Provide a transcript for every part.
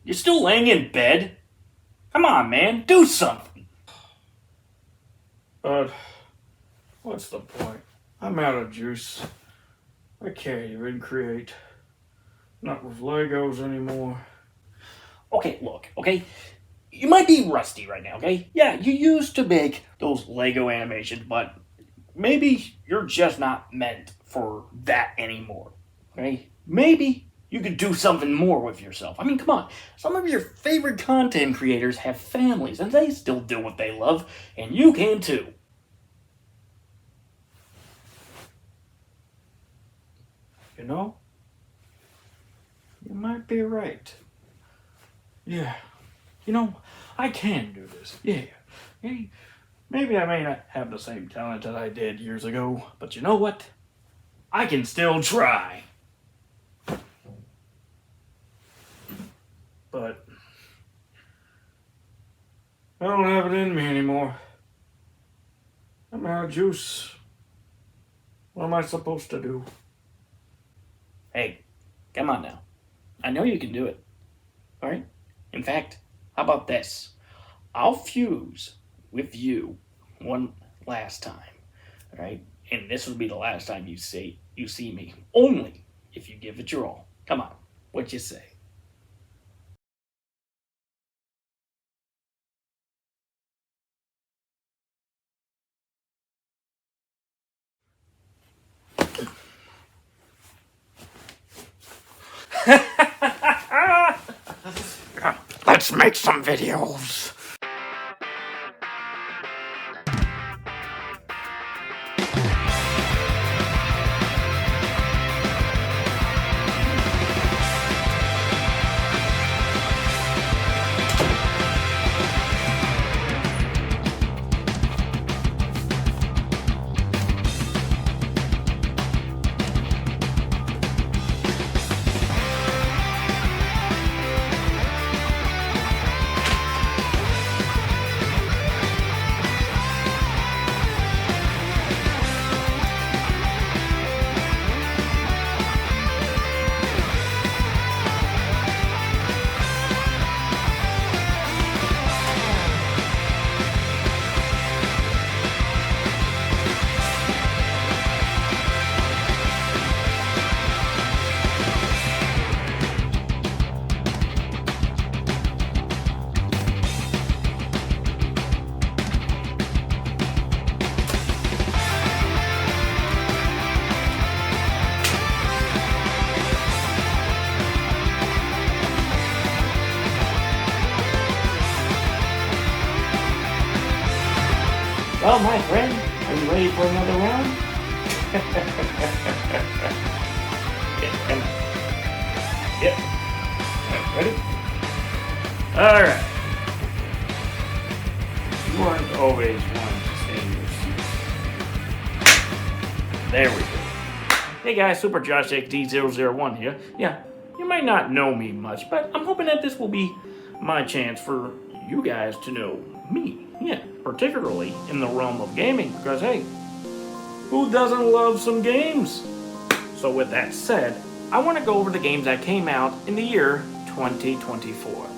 You still laying in bed? Come on, man, do something. But what's the point? I'm out of juice. I can't even create. Not with Legos anymore. Okay, look, okay? You might be rusty right now, okay? Yeah, you used to make those Lego animations, but maybe you're just not meant for that anymore, okay? Maybe you could do something more with yourself. I mean, come on. Some of your favorite content creators have families, and they still do what they love, and you can too. You know? You might be right. Yeah. You know, I can do this. Yeah. Hey, maybe I may not have the same talent that I did years ago, but you know what? I can still try. But I don't have it in me anymore. I'm out of juice. What am I supposed to do? Hey, come on now. I know you can do it. Alright? In fact, how about this? I'll fuse with you one last time. Alright? And this will be the last time you see me. Only if you give it your all. Come on. What you say? Let's make some videos. Well, my friend, are you ready for another round? Yeah, come on. Yep. Ready? Alright. You aren't always one to stay in your seat. There we go. Hey guys, Super Josh XD001 here. Yeah, you might not know me much, but I'm hoping that this will be my chance for you guys to know me. Yeah, particularly in the realm of gaming, because hey, who doesn't love some games? So with that said, I want to go over the games that came out in the year 2024.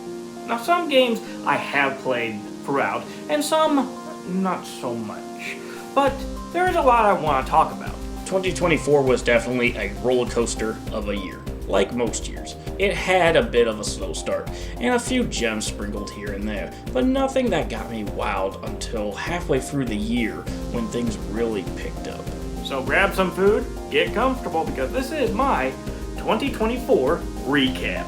Now some games I have played throughout, and some not so much. But there is a lot I want to talk about. 2024 was definitely a roller coaster of a year, like most years. It had a bit of a slow start, and a few gems sprinkled here and there, but nothing that got me wowed until halfway through the year when things really picked up. So grab some food, get comfortable, because this is my 2024 recap.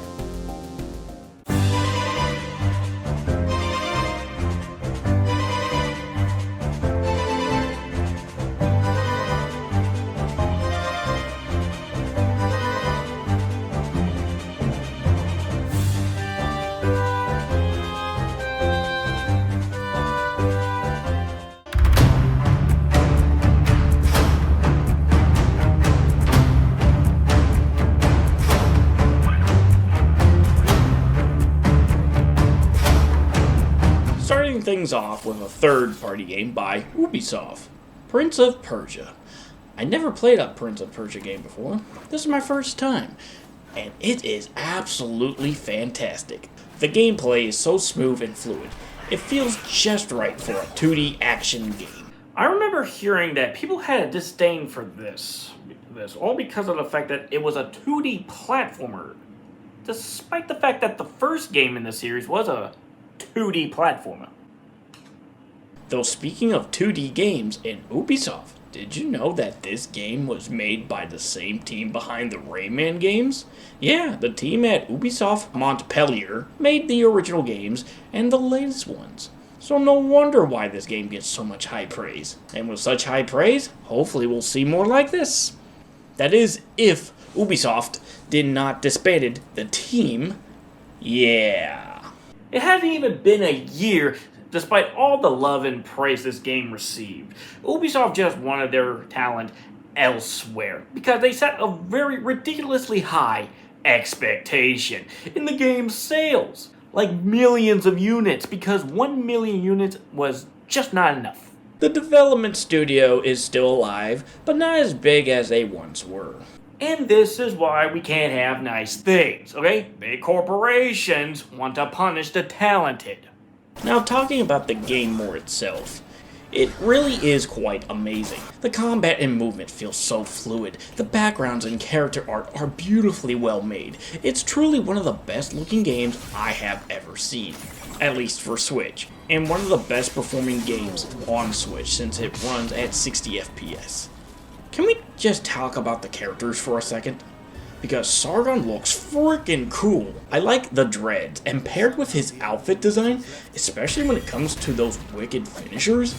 Starting things off with a third-party game by Ubisoft, Prince of Persia. I never played a Prince of Persia game before. This is my first time, and it is absolutely fantastic. The gameplay is so smooth and fluid. It feels just right for a 2D action game. I remember hearing that people had a disdain for this, all because of the fact that it was a 2D platformer, despite the fact that the first game in the series was a 2D platformer. Though speaking of 2D games in Ubisoft, did you know that this game was made by the same team behind the Rayman games? Yeah, the team at Ubisoft Montpellier made the original games and the latest ones. So no wonder why this game gets so much high praise. And with such high praise, hopefully we'll see more like this. That is, if Ubisoft did not disbanded the team. Yeah. It hadn't even been a year despite all the love and praise this game received. Ubisoft just wanted their talent elsewhere because they set a very ridiculously high expectation in the game's sales. Like millions of units, because 1 million units was just not enough. The development studio is still alive, but not as big as they once were. And this is why we can't have nice things, okay? Big corporations want to punish the talented. Now, talking about the game more itself, it really is quite amazing. The combat and movement feel so fluid. The backgrounds and character art are beautifully well made. It's truly one of the best looking games I have ever seen, at least for Switch, and one of the best performing games on Switch since it runs at 60 FPS. Can we just talk about the characters for a second? Because Sargon looks freaking cool. I like the dreads, and paired with his outfit design, especially when it comes to those wicked finishers.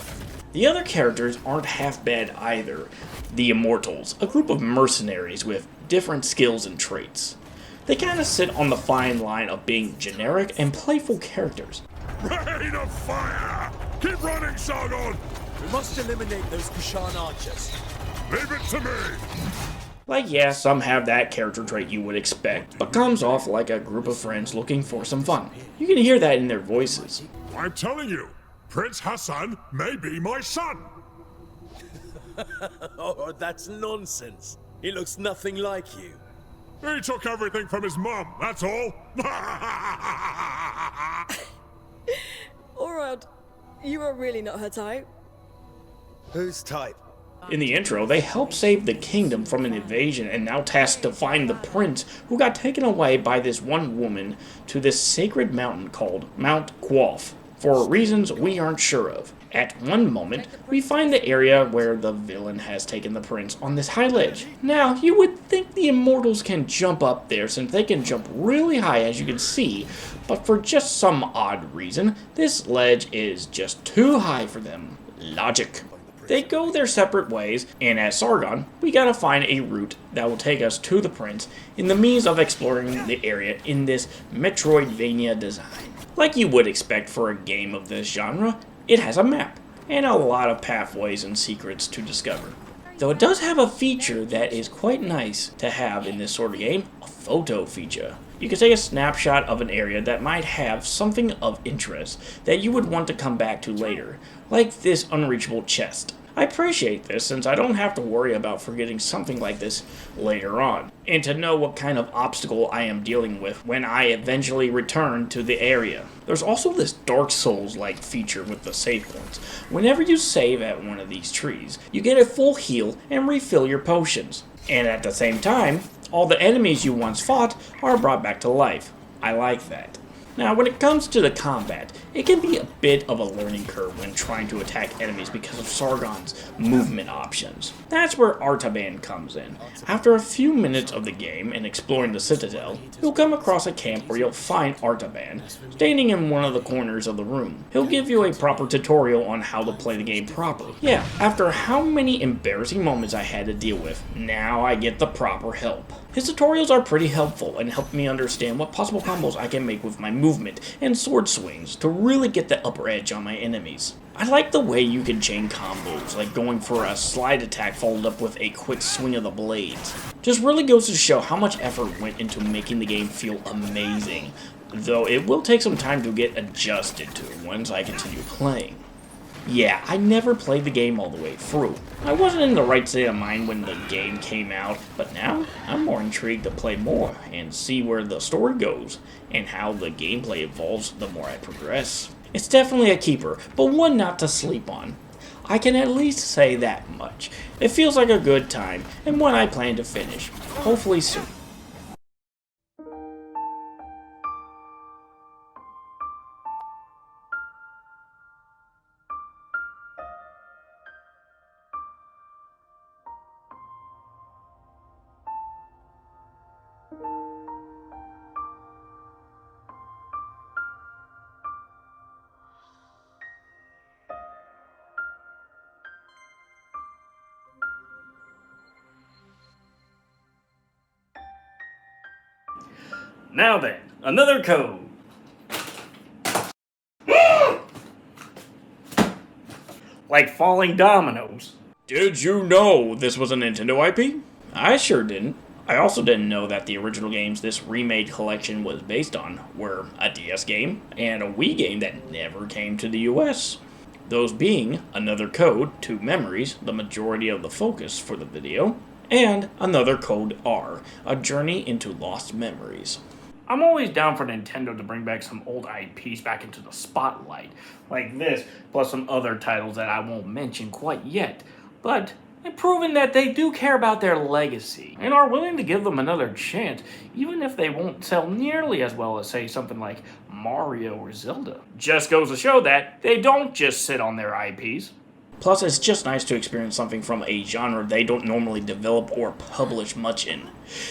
The other characters aren't half bad either. The Immortals, a group of mercenaries with different skills and traits. They kinda sit on the fine line of being generic and playful characters. Rain of fire! Keep running, Sargon! We must eliminate those Kushan archers. Leave it to me! Like, yeah, some have that character trait you would expect, but comes off like a group of friends looking for some fun. You can hear that in their voices. I'm telling you, Prince Hassan may be my son! Oh, that's nonsense. He looks nothing like you. He took everything from his mum, that's all! Orad, you are really not her type. Whose type? In the intro, they help save the kingdom from an invasion and now tasked to find the prince who got taken away by this one woman to this sacred mountain called Mount Quoth, for reasons we aren't sure of. At one moment, we find the area where the villain has taken the prince on this high ledge. Now, you would think the immortals can jump up there since they can jump really high as you can see, but for just some odd reason, this ledge is just too high for them. Logic. They go their separate ways, and as Sargon, we gotta find a route that will take us to the prince in the means of exploring the area in this Metroidvania design. Like you would expect for a game of this genre, it has a map, and a lot of pathways and secrets to discover. Though it does have a feature that is quite nice to have in this sort of game, a photo feature. You can take a snapshot of an area that might have something of interest that you would want to come back to later, like this unreachable chest. I appreciate this since I don't have to worry about forgetting something like this later on, and to know what kind of obstacle I am dealing with when I eventually return to the area. There's also this Dark Souls-like feature with the save points. Whenever you save at one of these trees, you get a full heal and refill your potions. And at the same time, all the enemies you once fought are brought back to life. I like that. Now, when it comes to the combat, it can be a bit of a learning curve when trying to attack enemies because of Sargon's movement options. That's where Artaban comes in. After a few minutes of the game and exploring the citadel, you'll come across a camp where you'll find Artaban standing in one of the corners of the room. He'll give you a proper tutorial on how to play the game proper. Yeah, after how many embarrassing moments I had to deal with, now I get the proper help. His tutorials are pretty helpful and help me understand what possible combos I can make with my movement and sword swings to really get the upper edge on my enemies. I like the way you can chain combos, like going for a slide attack followed up with a quick swing of the blades. Just really goes to show how much effort went into making the game feel amazing, though it will take some time to get adjusted to once I continue playing. Yeah, I never played the game all the way through. I wasn't in the right state of mind when the game came out, but now I'm more intrigued to play more and see where the story goes and how the gameplay evolves the more I progress. It's definitely a keeper, but one not to sleep on. I can at least say that much. It feels like a good time and one I plan to finish, hopefully soon. Now then, another code. Like falling dominoes. Did you know this was a Nintendo IP? I sure didn't. I also didn't know that the original games this remade collection was based on were a DS game and a Wii game that never came to the US. Those being Another Code, Two Memories, the majority of the focus for the video, and Another Code R, A Journey into Lost Memories. I'm always down for Nintendo to bring back some old IPs back into the spotlight, like this, plus some other titles that I won't mention quite yet, but they've proven that they do care about their legacy, and are willing to give them another chance, even if they won't sell nearly as well as, say, something like Mario or Zelda. Just goes to show that they don't just sit on their IPs. Plus, it's just nice to experience something from a genre they don't normally develop or publish much in.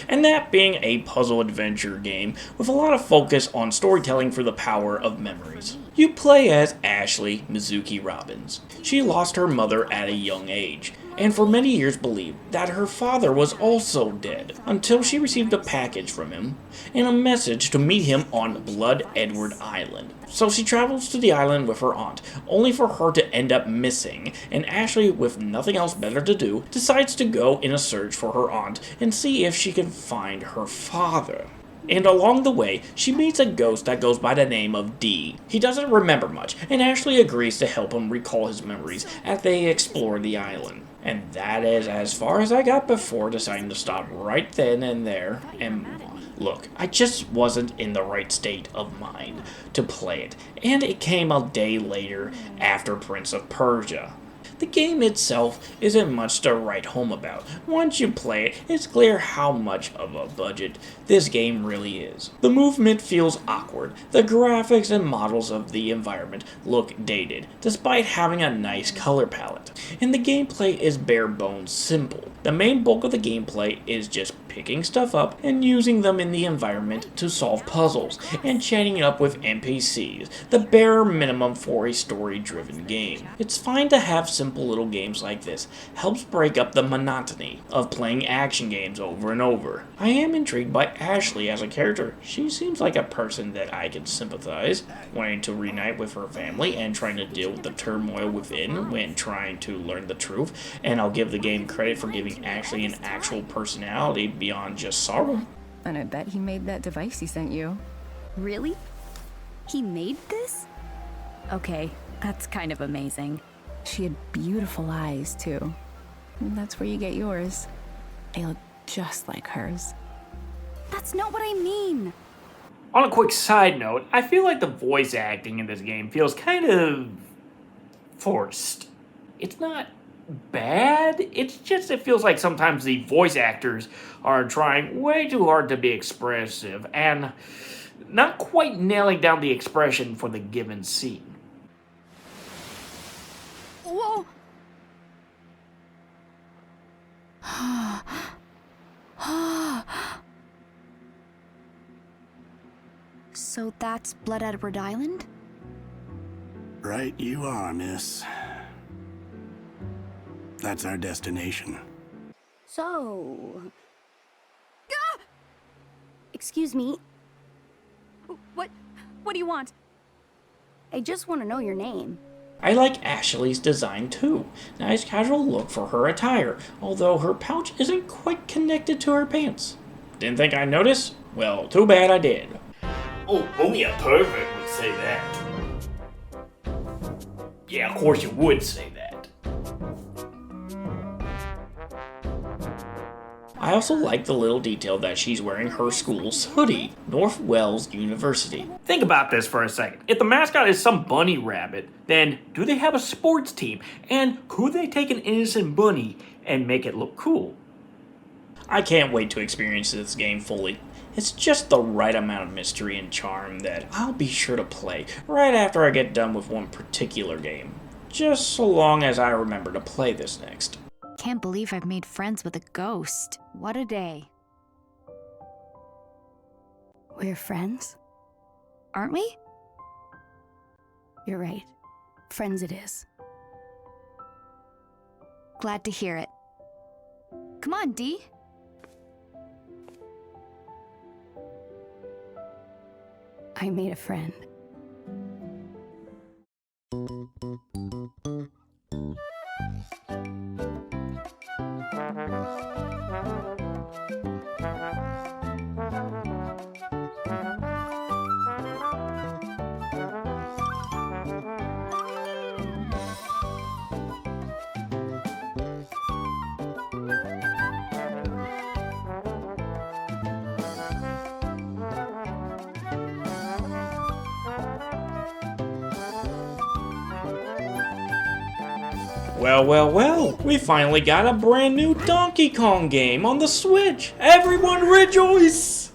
And that being a puzzle adventure game with a lot of focus on storytelling for the power of memories. You play as Ashley Mizuki Robbins. She lost her mother at a young age, and for many years believed that her father was also dead, until she received a package from him, and a message to meet him on Blood Edward Island. So she travels to the island with her aunt, only for her to end up missing, and Ashley, with nothing else better to do, decides to go in a search for her aunt and see if she can find her father. And along the way, she meets a ghost that goes by the name of D. He doesn't remember much, and Ashley agrees to help him recall his memories as they explore the island. And that is as far as I got before deciding to stop right then and there and move on. Look, I just wasn't in the right state of mind to play it, and it came a day later after Prince of Persia. The game itself isn't much to write home about. Once you play it, it's clear how much of a budget this game really is. The movement feels awkward. The graphics and models of the environment look dated, despite having a nice color palette. And the gameplay is bare bones simple. The main bulk of the gameplay is just picking stuff up and using them in the environment to solve puzzles, and chatting up with NPCs, the bare minimum for a story-driven game. It's fine to have simple little games like this, helps break up the monotony of playing action games over and over. I am intrigued by Ashley as a character. She seems like a person that I can sympathize, wanting to reunite with her family and trying to deal with the turmoil within when trying to learn the truth, and I'll give the game credit for giving Ashley an actual personality beyond just sorrow. And I bet he made that device he sent you. Really? He made this? Okay, that's kind of amazing. She had beautiful eyes, too. And that's where you get yours. They look just like hers. That's not what I mean. On a quick side note, I feel like the voice acting in this game feels kind of forced. It's not bad, it's just it feels like sometimes the voice actors are trying way too hard to be expressive and not quite nailing down the expression for the given scene. Whoa! So that's Blood Edward Island? Right you are, miss. That's our destination. So... Ah! Excuse me. What do you want? I just want to know your name. I like Ashley's design too. Nice casual look for her attire, although her pouch isn't quite connected to her pants. Didn't think I'd notice? Well, too bad I did. Oh, only a pervert would say that. Yeah, of course you would say that. I also like the little detail that she's wearing her school's hoodie, North Wales University. Think about this for a second. If the mascot is some bunny rabbit, then do they have a sports team? And could they take an innocent bunny and make it look cool? I can't wait to experience this game fully. It's just the right amount of mystery and charm that I'll be sure to play right after I get done with one particular game. Just so long as I remember to play this next. Can't believe I've made friends with a ghost. What a day. We're friends? Aren't we? You're right. Friends it is. Glad to hear it. Come on, Dee. I made a friend. Well, we finally got a brand new Donkey Kong game on the Switch! Everyone rejoice!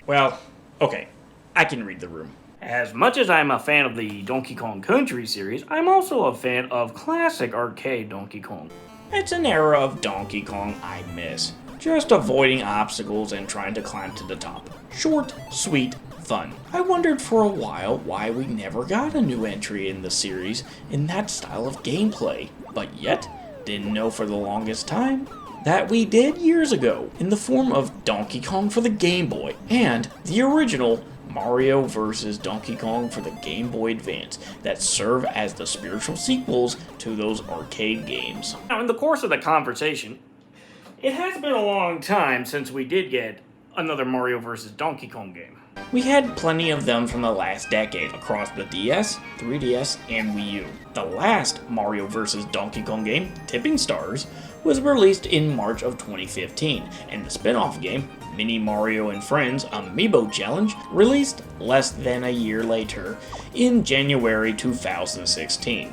Well, okay, I can read the room. As much as I'm a fan of the Donkey Kong Country series, I'm also a fan of classic arcade Donkey Kong. It's an era of Donkey Kong I miss. Just avoiding obstacles and trying to climb to the top. Short, sweet, fun. I wondered for a while why we never got a new entry in the series in that style of gameplay, but yet didn't know for the longest time that we did years ago in the form of Donkey Kong for the Game Boy and the original Mario vs. Donkey Kong for the Game Boy Advance that serve as the spiritual sequels to those arcade games. Now, in the course of the conversation, it has been a long time since we did get another Mario vs. Donkey Kong game. We had plenty of them from the last decade across the DS, 3DS, and Wii U. The last Mario vs. Donkey Kong game, Tipping Stars, was released in March of 2015, and the spin-off game, Mini Mario and Friends Amiibo Challenge, released less than a year later, in January 2016.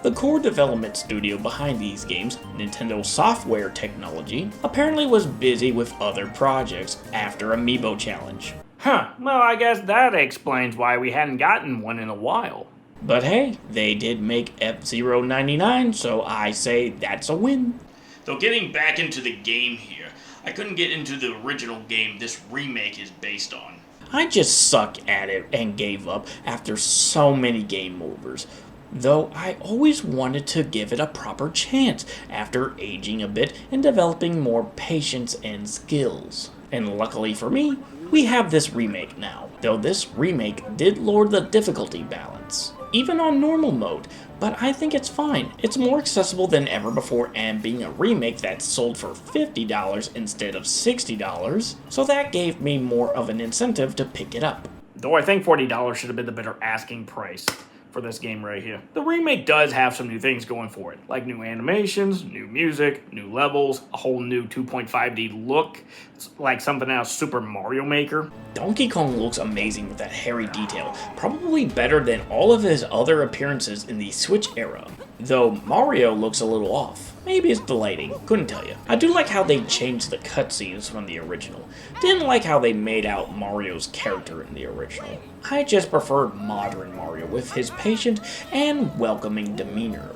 The core development studio behind these games, Nintendo Software Technology, apparently was busy with other projects after Amiibo Challenge. Huh, well, I guess that explains why we hadn't gotten one in a while. But hey, they did make F-Zero 99, so I say that's a win. So getting back into the game here, I couldn't get into the original game this remake is based on. I just suck at it and gave up after so many game overs. Though I always wanted to give it a proper chance after aging a bit and developing more patience and skills. And luckily for me, we have this remake now, though this remake did lower the difficulty balance, even on normal mode, but I think it's fine. It's more accessible than ever before, and being a remake that's sold for $50 instead of $60, so that gave me more of an incentive to pick it up. Though I think $40 should have been the better asking price for this game right here. The remake does have some new things going for it, like new animations, new music, new levels, a whole new 2.5D look. It's like something out of Super Mario Maker. Donkey Kong looks amazing with that hairy detail, probably better than all of his other appearances in the Switch era. Though Mario looks a little off. Maybe it's the lighting, couldn't tell you. I do like how they changed the cutscenes from the original. Didn't like how they made out Mario's character in the original. I just preferred modern Mario with his patient and welcoming demeanor.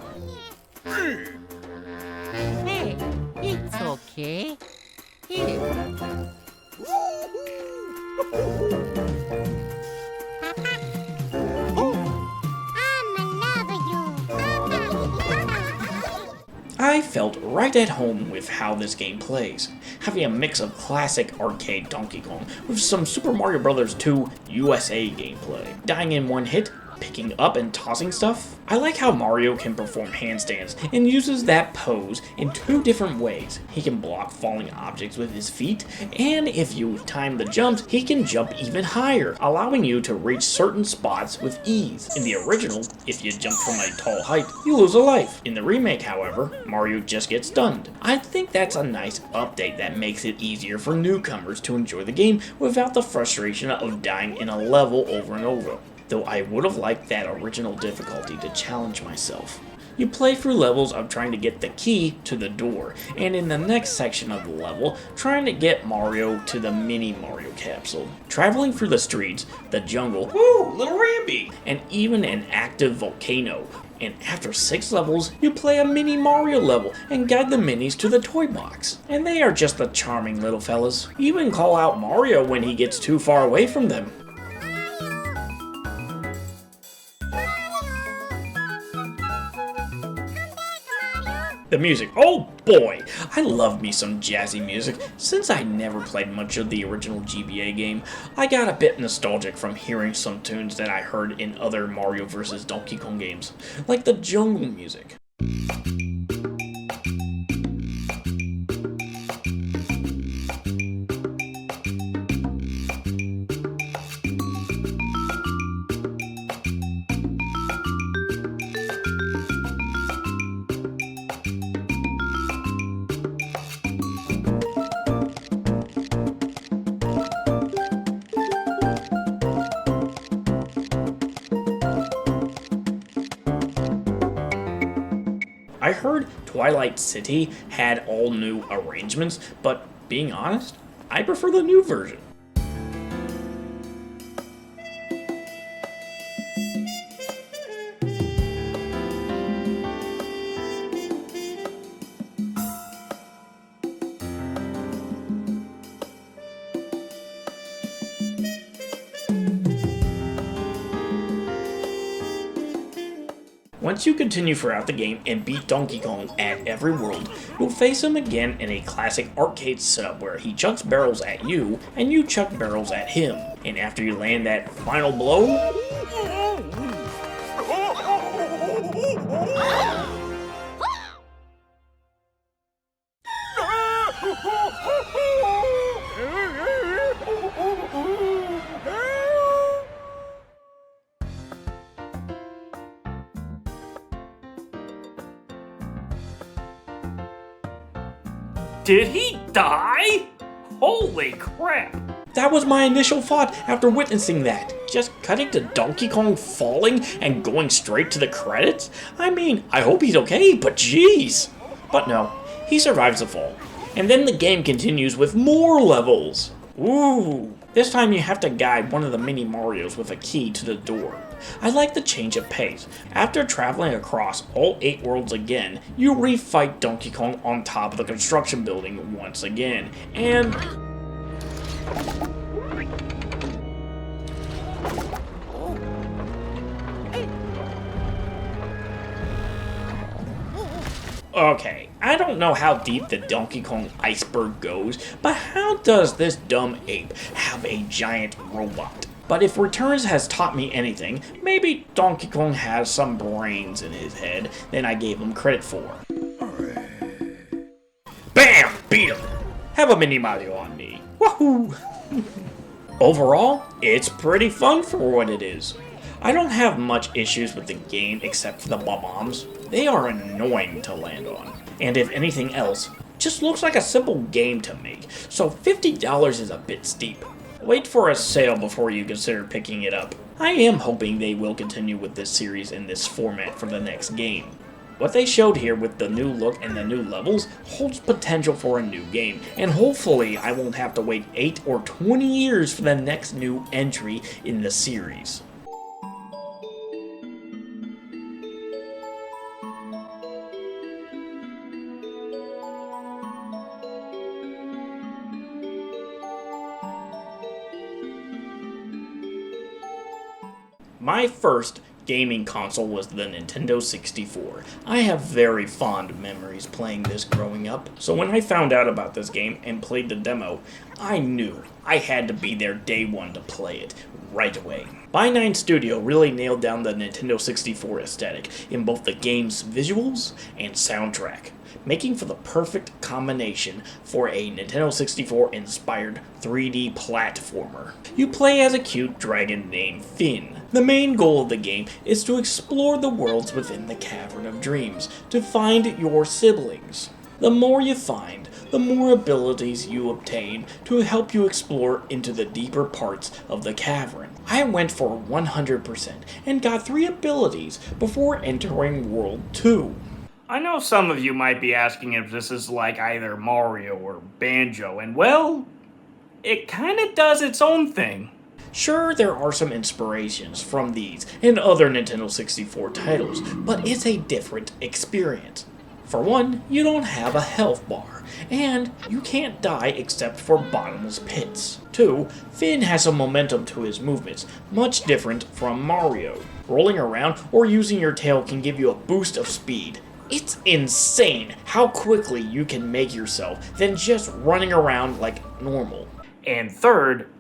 Hey, it's okay. Here. I felt right at home with how this game plays, having a mix of classic arcade Donkey Kong with some Super Mario Bros. 2 USA gameplay. Dying in one hit, picking up and tossing stuff. I like how Mario can perform handstands and uses that pose in 2 different ways. He can block falling objects with his feet, and if you time the jumps, he can jump even higher, allowing you to reach certain spots with ease. In the original, if you jump from a tall height, you lose a life. In the remake, however, Mario just gets stunned. I think that's a nice update that makes it easier for newcomers to enjoy the game without the frustration of dying in a level over and over. Though I would have liked that original difficulty to challenge myself. You play through levels of trying to get the key to the door, and in the next section of the level, trying to get Mario to the mini Mario capsule. Traveling through the streets, the jungle, woo, little Rambi, and even an active volcano. And after 6 levels, you play a mini Mario level and guide the minis to the toy box. And they are just the charming little fellas. You even call out Mario when he gets too far away from them. The music, oh boy, I love me some jazzy music. Since I never played much of the original GBA game, I got a bit nostalgic from hearing some tunes that I heard in other Mario vs. Donkey Kong games, like the jungle music. I heard Twilight City had all new arrangements, but being honest, I prefer the new version. Once you continue throughout the game and beat Donkey Kong at every world, you'll face him again in a classic arcade setup where he chucks barrels at you and you chuck barrels at him. And after you land that final blow, Did he die? Holy crap! that was my initial thought after witnessing that. Just cutting to Donkey Kong falling and going straight to the credits? I mean, I hope he's okay, but jeez. But no, he survives the fall. And then the game continues with more levels. Ooh, this time you have to guide one of the mini Marios with a key to the door. I like the change of pace. After traveling across all 8 worlds again, you refight Donkey Kong on top of the construction building once again, and... Okay, I don't know how deep the Donkey Kong iceberg goes, but how does this dumb ape have a giant robot? But if Returns has taught me anything, maybe Donkey Kong has some brains in his head than I gave him credit for. BAM! Beat him! Have a mini Mario on me. Woohoo! Overall, it's pretty fun for what it is. I don't have much issues with the game except for the bombs. They are annoying to land on. And if anything else, just looks like a simple game to make, so $50 is a bit steep. Wait for a sale before you consider picking it up. I am hoping they will continue with this series in this format for the next game. What they showed here with the new look and the new levels holds potential for a new game, and hopefully I won't have to wait 8 or 20 years for the next new entry in the series. My first gaming console was the Nintendo 64. I have very fond memories playing this growing up, so when I found out about this game and played the demo, I knew I had to be there day one to play it. right away. By9 Studio really nailed down the Nintendo 64 aesthetic in both the game's visuals and soundtrack, making for the perfect combination for a Nintendo 64 inspired 3D platformer. You play as a cute dragon named Finn. The main goal of the game is to explore the worlds within the Cavern of Dreams to find your siblings. The more you find, the more abilities you obtain to help you explore into the deeper parts of the cavern. I went for 100% and got 3 abilities before entering World 2. I know some of you might be asking if this is like either Mario or Banjo, and well, it kinda does its own thing. Sure, there are some inspirations from these and other Nintendo 64 titles, but it's a different experience. For one, you don't have a health bar, and you can't die except for bottomless pits. 2, Finn has some momentum to his movements, much different from Mario. Rolling around or using your tail can give you a boost of speed. It's insane how quickly you can make yourself than just running around like normal. And third,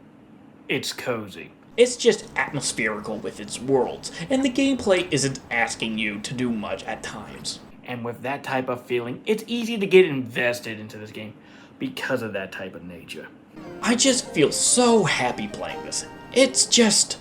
it's cozy. It's just atmospherical with its worlds, and the gameplay isn't asking you to do much at times. And with that type of feeling, it's easy to get invested into this game because of that type of nature. I just feel so happy playing this. It's just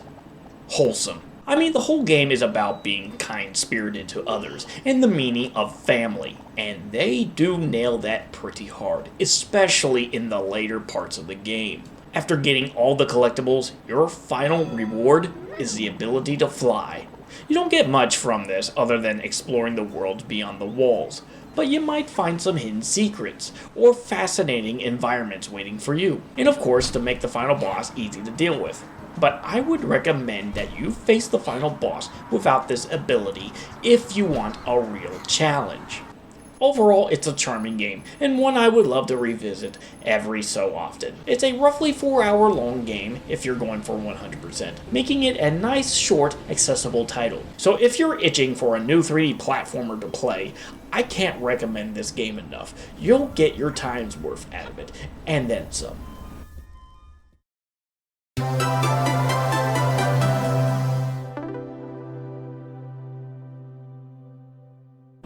wholesome. I mean, the whole game is about being kind-spirited to others and the meaning of family, and they do nail that pretty hard, especially in the later parts of the game. After getting all the collectibles, your final reward is the ability to fly. You don't get much from this other than exploring the world beyond the walls, but you might find some hidden secrets or fascinating environments waiting for you, and of course to make the final boss easy to deal with. But I would recommend that you face the final boss without this ability if you want a real challenge. Overall, it's a charming game, and one I would love to revisit every so often. It's a roughly 4-hour long game if you're going for 100%, making it a nice, short, accessible title. So if you're itching for a new 3D platformer to play, I can't recommend this game enough. You'll get your time's worth out of it, and then some.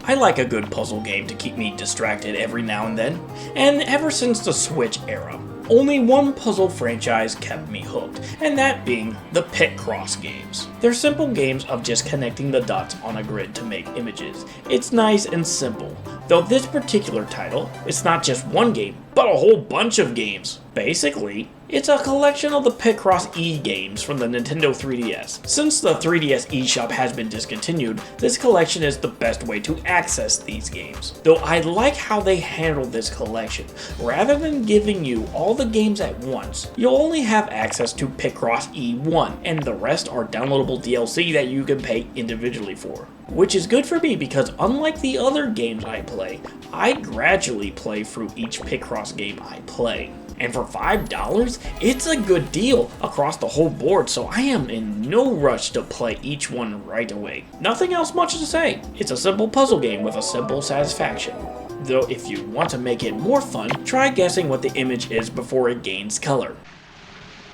I like a good puzzle game to keep me distracted every now and then, and ever since the Switch era, only one puzzle franchise kept me hooked, and that being the Picross games. They're simple games of just connecting the dots on a grid to make images. It's nice and simple, though this particular title, it's not just one game, but a whole bunch of games. Basically, it's a collection of the Picross E games from the Nintendo 3DS. Since the 3DS eShop has been discontinued, this collection is the best way to access these games. Though I like how they handle this collection. Rather than giving you all the games at once, you'll only have access to Picross E1, and the rest are downloadable DLC that you can pay individually for. Which is good for me because unlike the other games I play, I gradually play through each Picross game I play. And for $5, it's a good deal across the whole board, so I am in no rush to play each one right away. Nothing else much to say. It's a simple puzzle game with a simple satisfaction. Though if you want to make it more fun, try guessing what the image is before it gains color.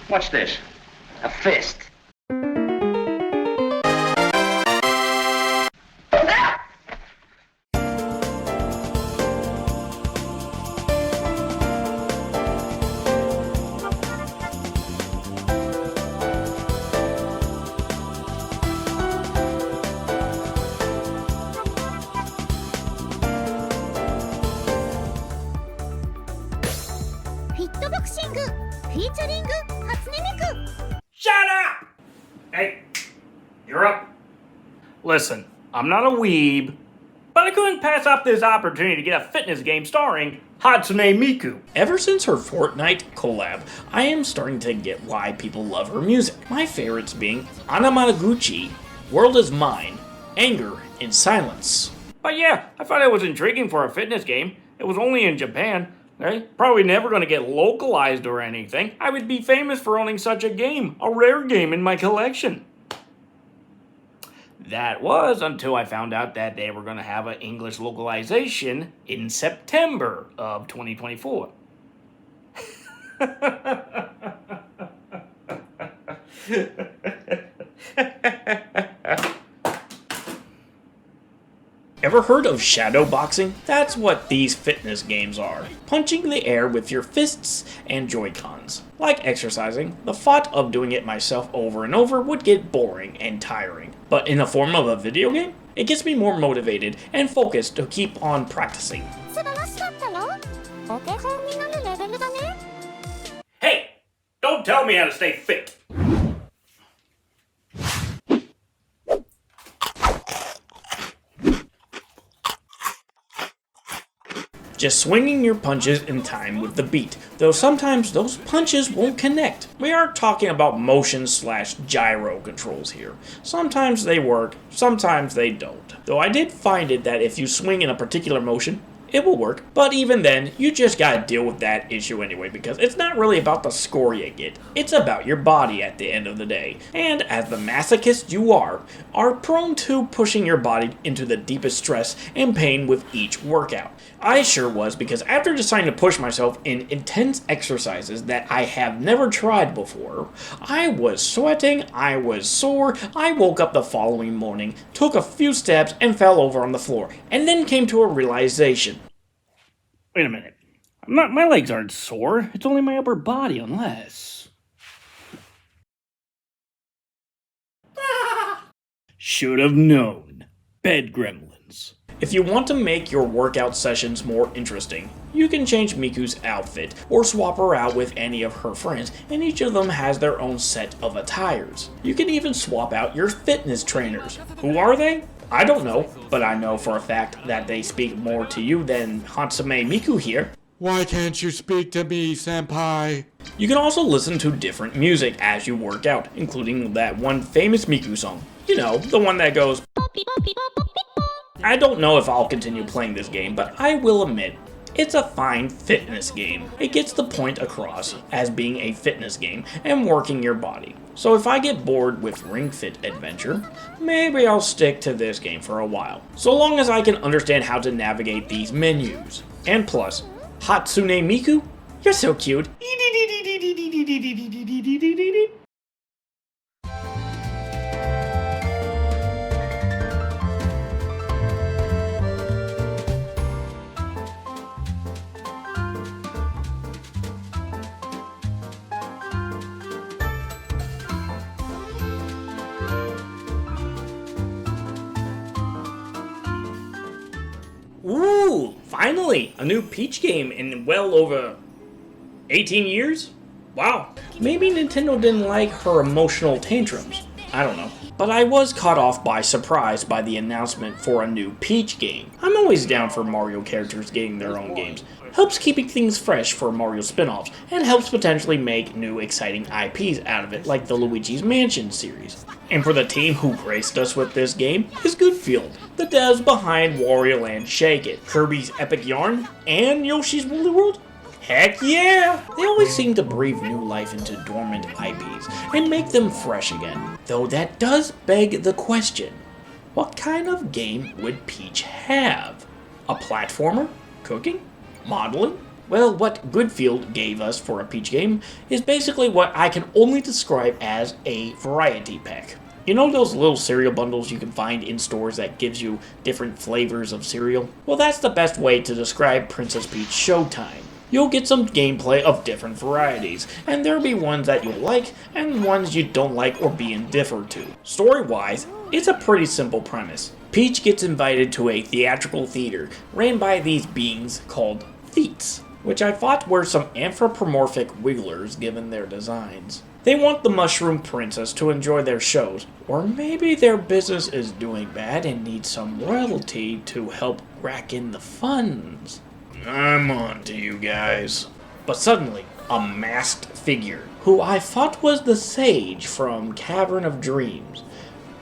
Watch this. A fist. Shut up! Hey, you're up. Listen, I'm not a weeb, but I couldn't pass up this opportunity to get a fitness game starring Hatsune Miku. Ever since her Fortnite collab, I am starting to get why people love her music. My favorites being Anamanaguchi, World is Mine, Anger, and Silence. But yeah, I thought it was intriguing for a fitness game. It was only in Japan. Probably never going to get localized or anything. I would be famous for owning such a game, a rare game in my collection. That was until I found out that they were going to have an English localization in September of 2024. Ever heard of shadow boxing? That's what these fitness games are. Punching the air with your fists and Joy-Cons. Like exercising, the thought of doing it myself over and over would get boring and tiring. But in the form of a video game, it gets me more motivated and focused to keep on practicing. Hey! Don't tell me how to stay fit! Just swinging your punches in time with the beat, though sometimes those punches won't connect. We are talking about motion/gyro controls here. Sometimes they work, sometimes they don't. Though I did find it that if you swing in a particular motion, it will work, but even then, you just gotta deal with that issue anyway, because it's not really about the score you get, it's about your body at the end of the day. And as the masochist you are prone to pushing your body into the deepest stress and pain with each workout. I sure was, because after deciding to push myself in intense exercises that I have never tried before, I was sweating, I was sore, I woke up the following morning, took a few steps, and fell over on the floor, and then came to a realization. Wait a minute. My legs aren't sore. It's only my upper body, unless... Should have known. Bed gremlins. If you want to make your workout sessions more interesting, you can change Miku's outfit or swap her out with any of her friends, and each of them has their own set of attires. You can even swap out your fitness trainers. Who are they? I don't know, but I know for a fact that they speak more to you than Hatsume Miku here. Why can't you speak to me, senpai? You can also listen to different music as you work out, including that one famous Miku song. You know, the one that goes... I don't know if I'll continue playing this game, but I will admit, it's a fine fitness game. It gets the point across as being a fitness game and working your body. So if I get bored with Ring Fit Adventure, maybe I'll stick to this game for a while, so long as I can understand how to navigate these menus. And plus, Hatsune Miku, you're so cute. Ooh, finally, a new Peach game in well over 18 years? Wow. Maybe Nintendo didn't like her emotional tantrums. I don't know. But I was caught off by surprise by the announcement for a new Peach game. I'm always down for Mario characters getting their own games. Helps keeping things fresh for Mario spin-offs, and helps potentially make new exciting IPs out of it, like the Luigi's Mansion series. And for the team who graced us with this game is Goodfield, the devs behind Wario Land Shake It, Kirby's Epic Yarn, and Yoshi's Woolly World. Heck yeah! They always seem to breathe new life into dormant IPs and make them fresh again. Though that does beg the question, what kind of game would Peach have? A platformer? Cooking? Modeling? Well, what Goodfield gave us for a Peach game is basically what I can only describe as a variety pack. You know those little cereal bundles you can find in stores that gives you different flavors of cereal? Well, that's the best way to describe Princess Peach Showtime. You'll get some gameplay of different varieties, and there'll be ones that you'll like, and ones you don't like or be indifferent to. Story-wise, it's a pretty simple premise. Peach gets invited to a theatrical theater ran by these beings called Theets, which I thought were some anthropomorphic wigglers given their designs. They want the Mushroom Princess to enjoy their shows, or maybe their business is doing bad and needs some royalty to help rack in the funds. I'm on to you guys. But suddenly, a masked figure, who I thought was the sage from Cavern of Dreams,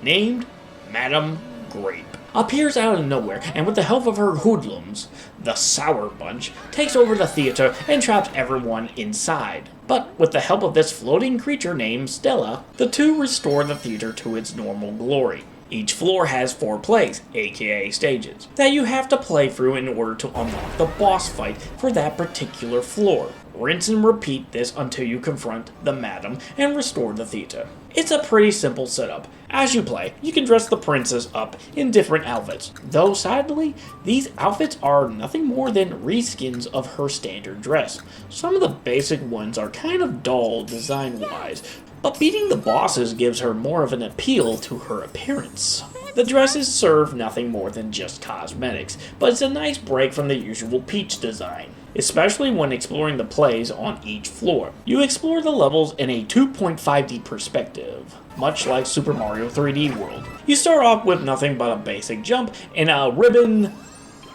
named Madame Grape, appears out of nowhere, and with the help of her hoodlums, the Sour Bunch, takes over the theater and traps everyone inside. But with the help of this floating creature named Stella, the two restore the theater to its normal glory. Each floor has 4 plays, aka stages, that you have to play through in order to unlock the boss fight for that particular floor. Rinse and repeat this until you confront the madam and restore the theta. It's a pretty simple setup. As you play, you can dress the princess up in different outfits, though sadly, these outfits are nothing more than reskins of her standard dress. Some of the basic ones are kind of dull design-wise, but beating the bosses gives her more of an appeal to her appearance. The dresses serve nothing more than just cosmetics, but it's a nice break from the usual Peach design, especially when exploring the plays on each floor. You explore the levels in a 2.5D perspective, much like Super Mario 3D World. You start off with nothing but a basic jump and a ribbon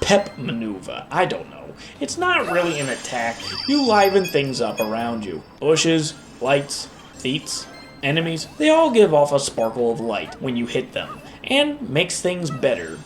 pep maneuver. I don't know. It's not really an attack. You liven things up around you. Bushes, lights, feats, enemies, they all give off a sparkle of light when you hit them, and makes things better.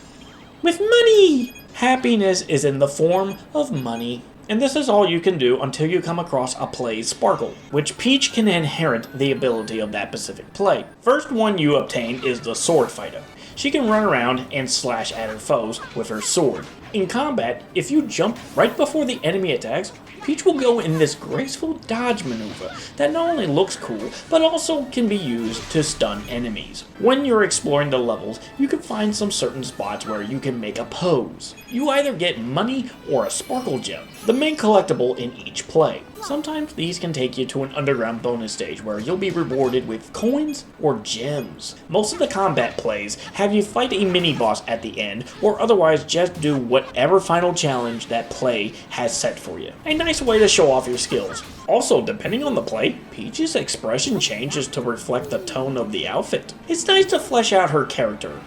With money! Happiness is in the form of money. And this is all you can do until you come across a play's sparkle, which Peach can inherit the ability of that specific play. First one you obtain is the Sword Fighter. She can run around and slash at her foes with her sword. In combat, if you jump right before the enemy attacks, Peach will go in this graceful dodge maneuver that not only looks cool, but also can be used to stun enemies. When you're exploring the levels, you can find some certain spots where you can make a pose. You either get money or a sparkle gem, the main collectible in each play. Sometimes these can take you to an underground bonus stage where you'll be rewarded with coins or gems. Most of the combat plays have you fight a mini-boss at the end, or otherwise just do whatever final challenge that play has set for you. A nice way to show off your skills. Also, depending on the play, Peach's expression changes to reflect the tone of the outfit. It's nice to flesh out her character,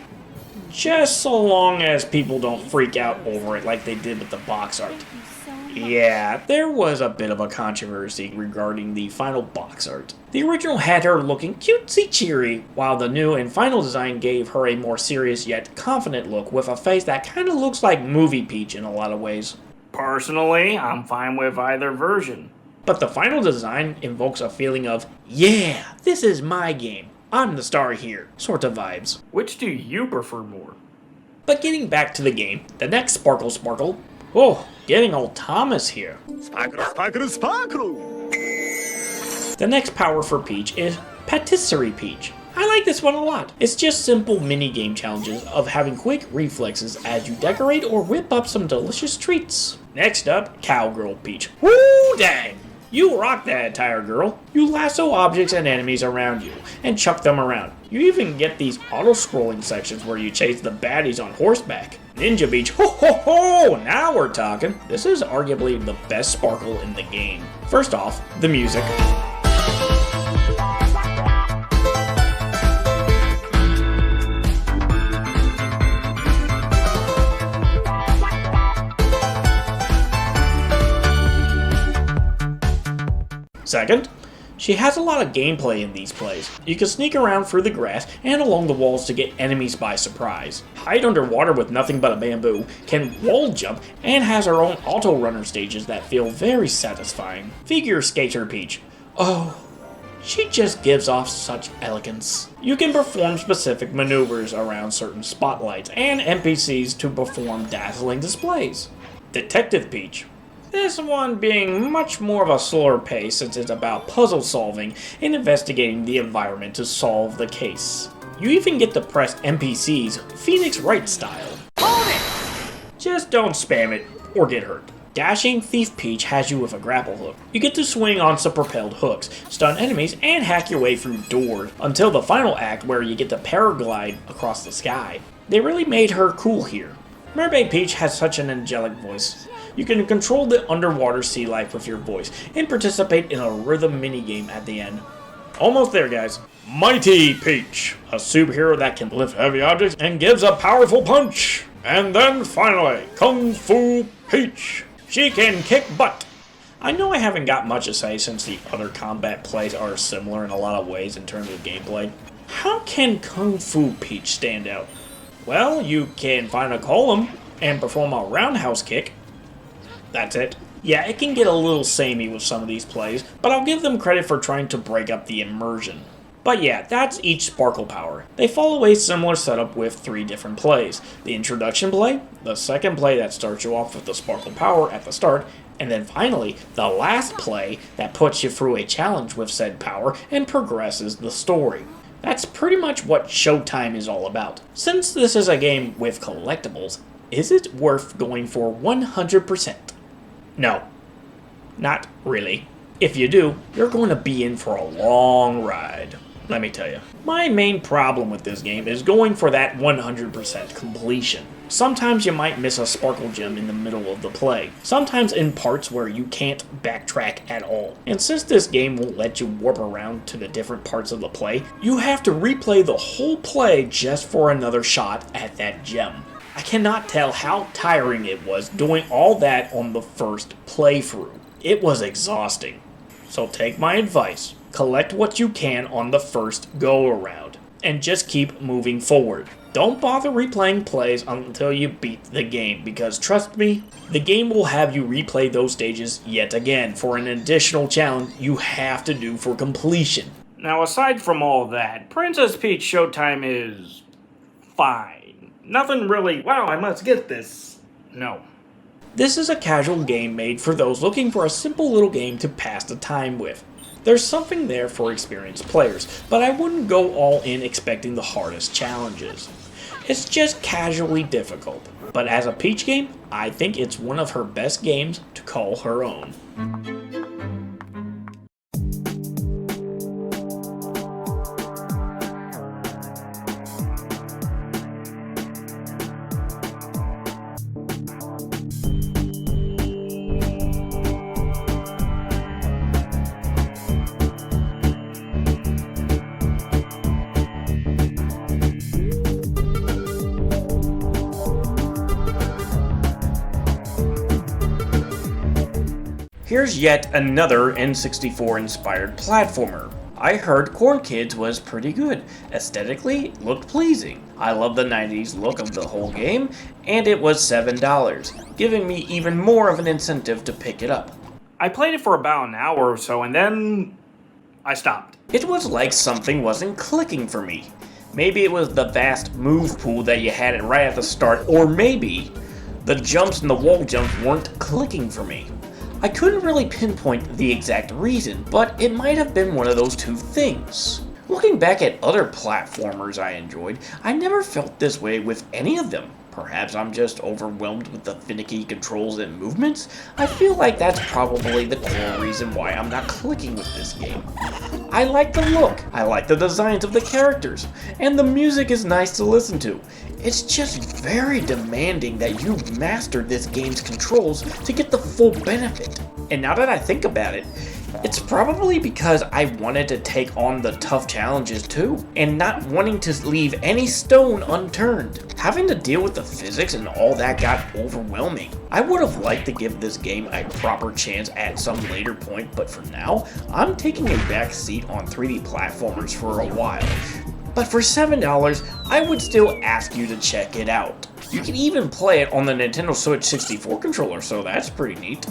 just so long as people don't freak out over it like they did with the box art. Yeah, there was a bit of a controversy regarding the final box art. The original had her looking cutesy cheery, while the new and final design gave her a more serious yet confident look with a face that kinda looks like movie Peach in a lot of ways. Personally, I'm fine with either version. But the final design invokes a feeling of, yeah, this is my game, I'm the star here, sort of vibes. Which do you prefer more? But getting back to the game, the next Sparkle, oh, getting old Thomas here. Sparkle, sparkle, sparkle! The next power for Peach is Patisserie Peach. I like this one a lot. It's just simple mini-game challenges of having quick reflexes as you decorate or whip up some delicious treats. Next up, Cowgirl Peach. Woo dang! You rock that attire, girl. You lasso objects and enemies around you and chuck them around. You even get these auto-scrolling sections where you chase the baddies on horseback. Ninja Peach, ho ho ho! Now we're talking. This is arguably the best sparkle in the game. First off, the music. Second, she has a lot of gameplay in these plays. You can sneak around through the grass and along the walls to get enemies by surprise, hide underwater with nothing but a bamboo, can wall jump, and has her own auto runner stages that feel very satisfying. Figure Skater Peach. Oh, she just gives off such elegance. You can perform specific maneuvers around certain spotlights and NPCs to perform dazzling displays. Detective Peach. This one being much more of a slower pace since it's about puzzle solving and investigating the environment to solve the case. You even get to press NPCs Phoenix Wright style. Hold it! Just don't spam it or get hurt. Dashing Thief Peach has you with a grapple hook. You get to swing on some propelled hooks, stun enemies, and hack your way through doors until the final act where you get to paraglide across the sky. They really made her cool here. Mermaid Peach has such an angelic voice. You can control the underwater sea life with your voice and participate in a rhythm minigame at the end. Almost there, guys. Mighty Peach, a superhero that can lift heavy objects and gives a powerful punch. And then finally, Kung Fu Peach. She can kick butt. I know I haven't got much to say since the other combat plays are similar in a lot of ways in terms of gameplay. How can Kung Fu Peach stand out? Well, you can find a column and perform a roundhouse kick. That's it. Yeah, it can get a little samey with some of these plays, but I'll give them credit for trying to break up the immersion. But yeah, that's each Sparkle Power. They follow a similar setup with 3 different plays. The introduction play, the second play that starts you off with the Sparkle Power at the start, and then finally, the last play that puts you through a challenge with said power and progresses the story. That's pretty much what Showtime is all about. Since this is a game with collectibles, is it worth going for 100%? No. Not really. If you do, you're going to be in for a long ride. Let me tell you. My main problem with this game is going for that 100% completion. Sometimes you might miss a sparkle gem in the middle of the play. Sometimes in parts where you can't backtrack at all. And since this game won't let you warp around to the different parts of the play, you have to replay the whole play just for another shot at that gem. I cannot tell how tiring it was doing all that on the first playthrough. It was exhausting. So take my advice. Collect what you can on the first go-around, and just keep moving forward. Don't bother replaying plays until you beat the game, because trust me, the game will have you replay those stages yet again for an additional challenge you have to do for completion. Now, aside from all that, Princess Peach Showtime is fine. Nothing really, wow, I must get this. No. This is a casual game made for those looking for a simple little game to pass the time with. There's something there for experienced players, but I wouldn't go all in expecting the hardest challenges. It's just casually difficult, but as a Peach game, I think it's one of her best games to call her own. Here's yet another N64-inspired platformer. I heard Corn Kids was pretty good. Aesthetically, it looked pleasing. I love the 90s look of the whole game, and it was $7, giving me even more of an incentive to pick it up. I played it for about an hour or so, and then I stopped. It was like something wasn't clicking for me. Maybe it was the vast move pool that you had it right at the start, or maybe the jumps and the wall jumps weren't clicking for me. I couldn't really pinpoint the exact reason, but it might have been one of those two things. Looking back at other platformers I enjoyed, I never felt this way with any of them. Perhaps I'm just overwhelmed with the finicky controls and movements? I feel like that's probably the core reason why I'm not clicking with this game. I like the look, I like the designs of the characters, and the music is nice to listen to. It's just very demanding that you master this game's controls to get the full benefit. And now that I think about it, it's probably because I wanted to take on the tough challenges too, and not wanting to leave any stone unturned. Having to deal with the physics and all that got overwhelming. I would have liked to give this game a proper chance at some later point, but for now, I'm taking a back seat on 3D platformers for a while. But for $7, I would still ask you to check it out. You can even play it on the Nintendo Switch 64 controller, so that's pretty neat.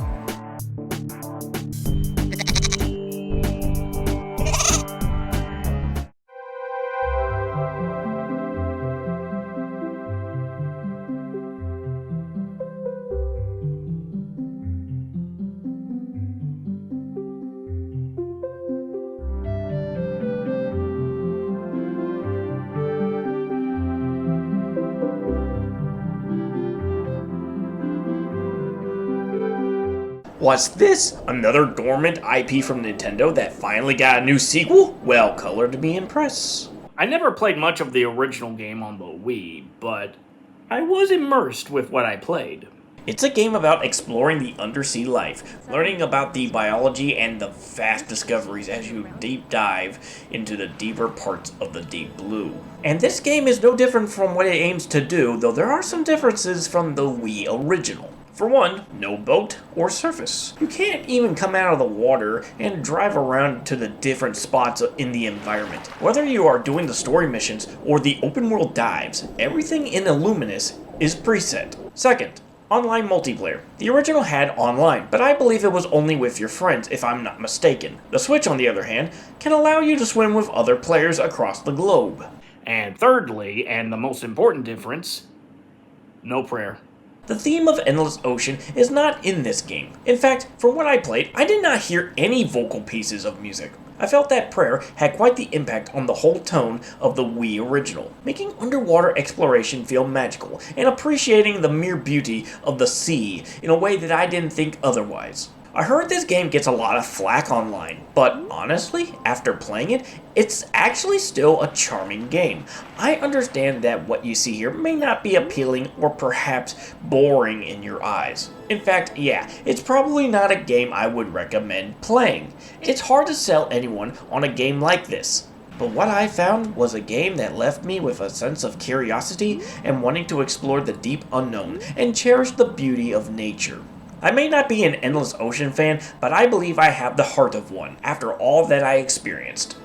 Was this another dormant IP from Nintendo that finally got a new sequel? Well, color to be impressed. I never played much of the original game on the Wii, but I was immersed with what I played. It's a game about exploring the undersea life, learning about the biology and the vast discoveries as you deep dive into the deeper parts of the deep blue. And this game is no different from what it aims to do, though there are some differences from the Wii original. For one, no boat or surface. You can't even come out of the water and drive around to the different spots in the environment. Whether you are doing the story missions or the open world dives, everything in Illuminous is preset. Second, online multiplayer. The original had online, but I believe it was only with your friends if I'm not mistaken. The Switch, on the other hand, can allow you to swim with other players across the globe. And thirdly, and the most important difference, no prayer. The theme of Endless Ocean is not in this game. In fact, from what I played, I did not hear any vocal pieces of music. I felt that prayer had quite the impact on the whole tone of the Wii original, making underwater exploration feel magical and appreciating the mere beauty of the sea in a way that I didn't think otherwise. I heard this game gets a lot of flack online, but honestly, after playing it, it's actually still a charming game. I understand that what you see here may not be appealing or perhaps boring in your eyes. In fact, yeah, it's probably not a game I would recommend playing. It's hard to sell anyone on a game like this. But what I found was a game that left me with a sense of curiosity and wanting to explore the deep unknown and cherish the beauty of nature. I may not be an Endless Ocean fan, but I believe I have the heart of one after all that I experienced.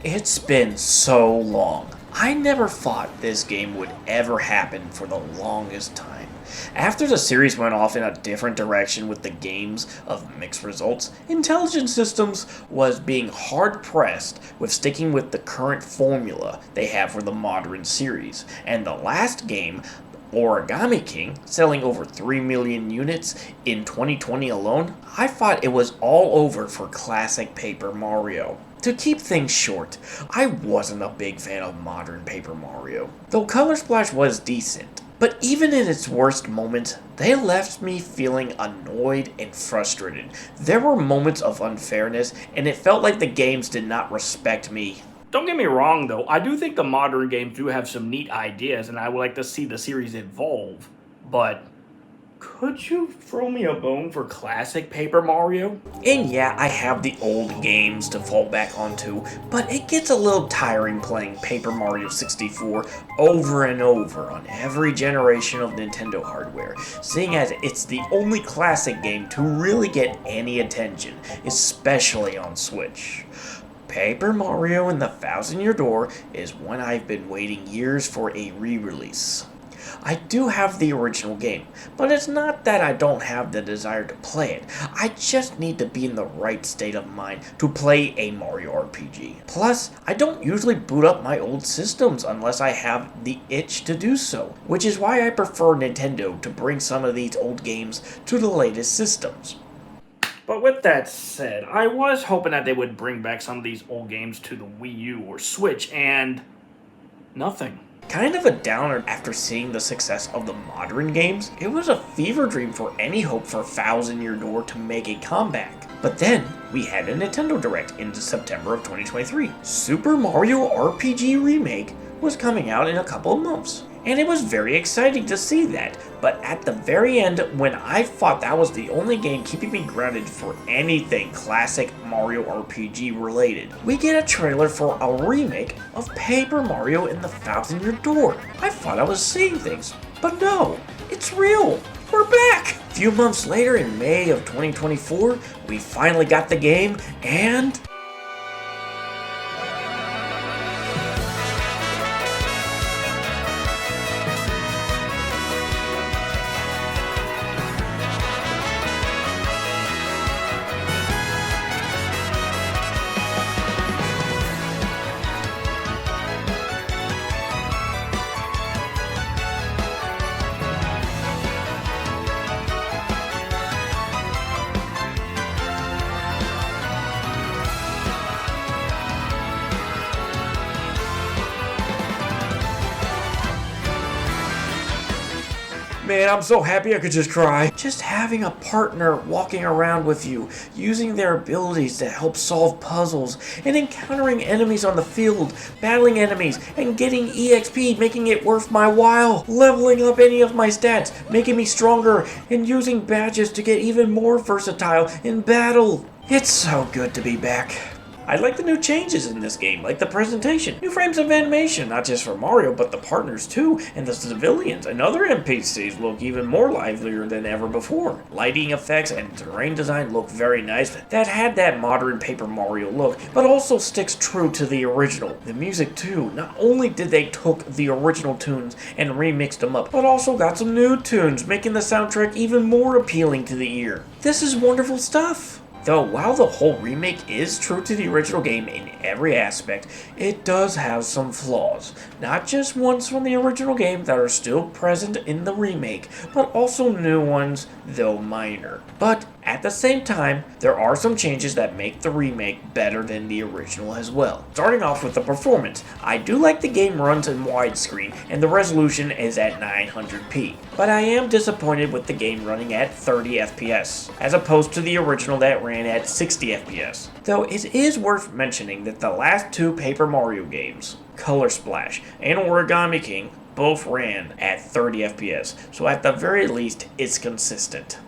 It's been so long. I never thought this game would ever happen for the longest time. After the series went off in a different direction with the games of mixed results, Intelligent Systems was being hard-pressed with sticking with the current formula they have for the modern series, and the last game, Origami King, selling over 3 million units in 2020 alone, I thought it was all over for classic Paper Mario. To keep things short, I wasn't a big fan of modern Paper Mario, though Color Splash was decent. But even in its worst moments, they left me feeling annoyed and frustrated. There were moments of unfairness, and it felt like the games did not respect me. Don't get me wrong though, I do think the modern games do have some neat ideas and I would like to see the series evolve, but could you throw me a bone for classic Paper Mario? And yeah, I have the old games to fall back onto, but it gets a little tiring playing Paper Mario 64 over and over on every generation of Nintendo hardware, seeing as it's the only classic game to really get any attention, especially on Switch. Paper Mario and the Thousand Year Door is one I've been waiting years for a re-release. I do have the original game, but it's not that I don't have the desire to play it. I just need to be in the right state of mind to play a Mario RPG. Plus, I don't usually boot up my old systems unless I have the itch to do so, which is why I prefer Nintendo to bring some of these old games to the latest systems. But with that said, I was hoping that they would bring back some of these old games to the Wii U or Switch, and nothing. Kind of a downer after seeing the success of the modern games. It was a fever dream for any hope for Thousand Year Door to make a comeback. But then, we had a Nintendo Direct in September of 2023. Super Mario RPG Remake was coming out in a couple of months. And it was very exciting to see that, but at the very end, when I thought that was the only game keeping me grounded for anything classic Mario RPG related, we get a trailer for a remake of Paper Mario and the Thousand Year Door. I thought I was seeing things, but no, it's real. We're back! A few months later, in May of 2024, we finally got the game, and Man, I'm so happy I could just cry. Just having a partner walking around with you, using their abilities to help solve puzzles, and encountering enemies on the field, battling enemies, and getting EXP, making it worth my while, leveling up any of my stats, making me stronger, and using badges to get even more versatile in battle. It's so good to be back. I like the new changes in this game, like the presentation, new frames of animation, not just for Mario, but the partners too, and the civilians and other NPCs look even more livelier than ever before. Lighting effects and terrain design look very nice, that had that modern Paper Mario look, but also sticks true to the original. The music too, not only did they took the original tunes and remixed them up, but also got some new tunes, making the soundtrack even more appealing to the ear. This is wonderful stuff. Though, while the whole remake is true to the original game in every aspect, it does have some flaws. Not just ones from the original game that are still present in the remake, but also new ones, though minor. But at the same time, there are some changes that make the remake better than the original as well. Starting off with the performance, I do like the game runs in widescreen and the resolution is at 900p, but I am disappointed with the game running at 30 FPS, as opposed to the original that ran at 60 FPS. Though it is worth mentioning that the last two Paper Mario games, Color Splash and Origami King, both ran at 30 FPS, so at the very least, it's consistent.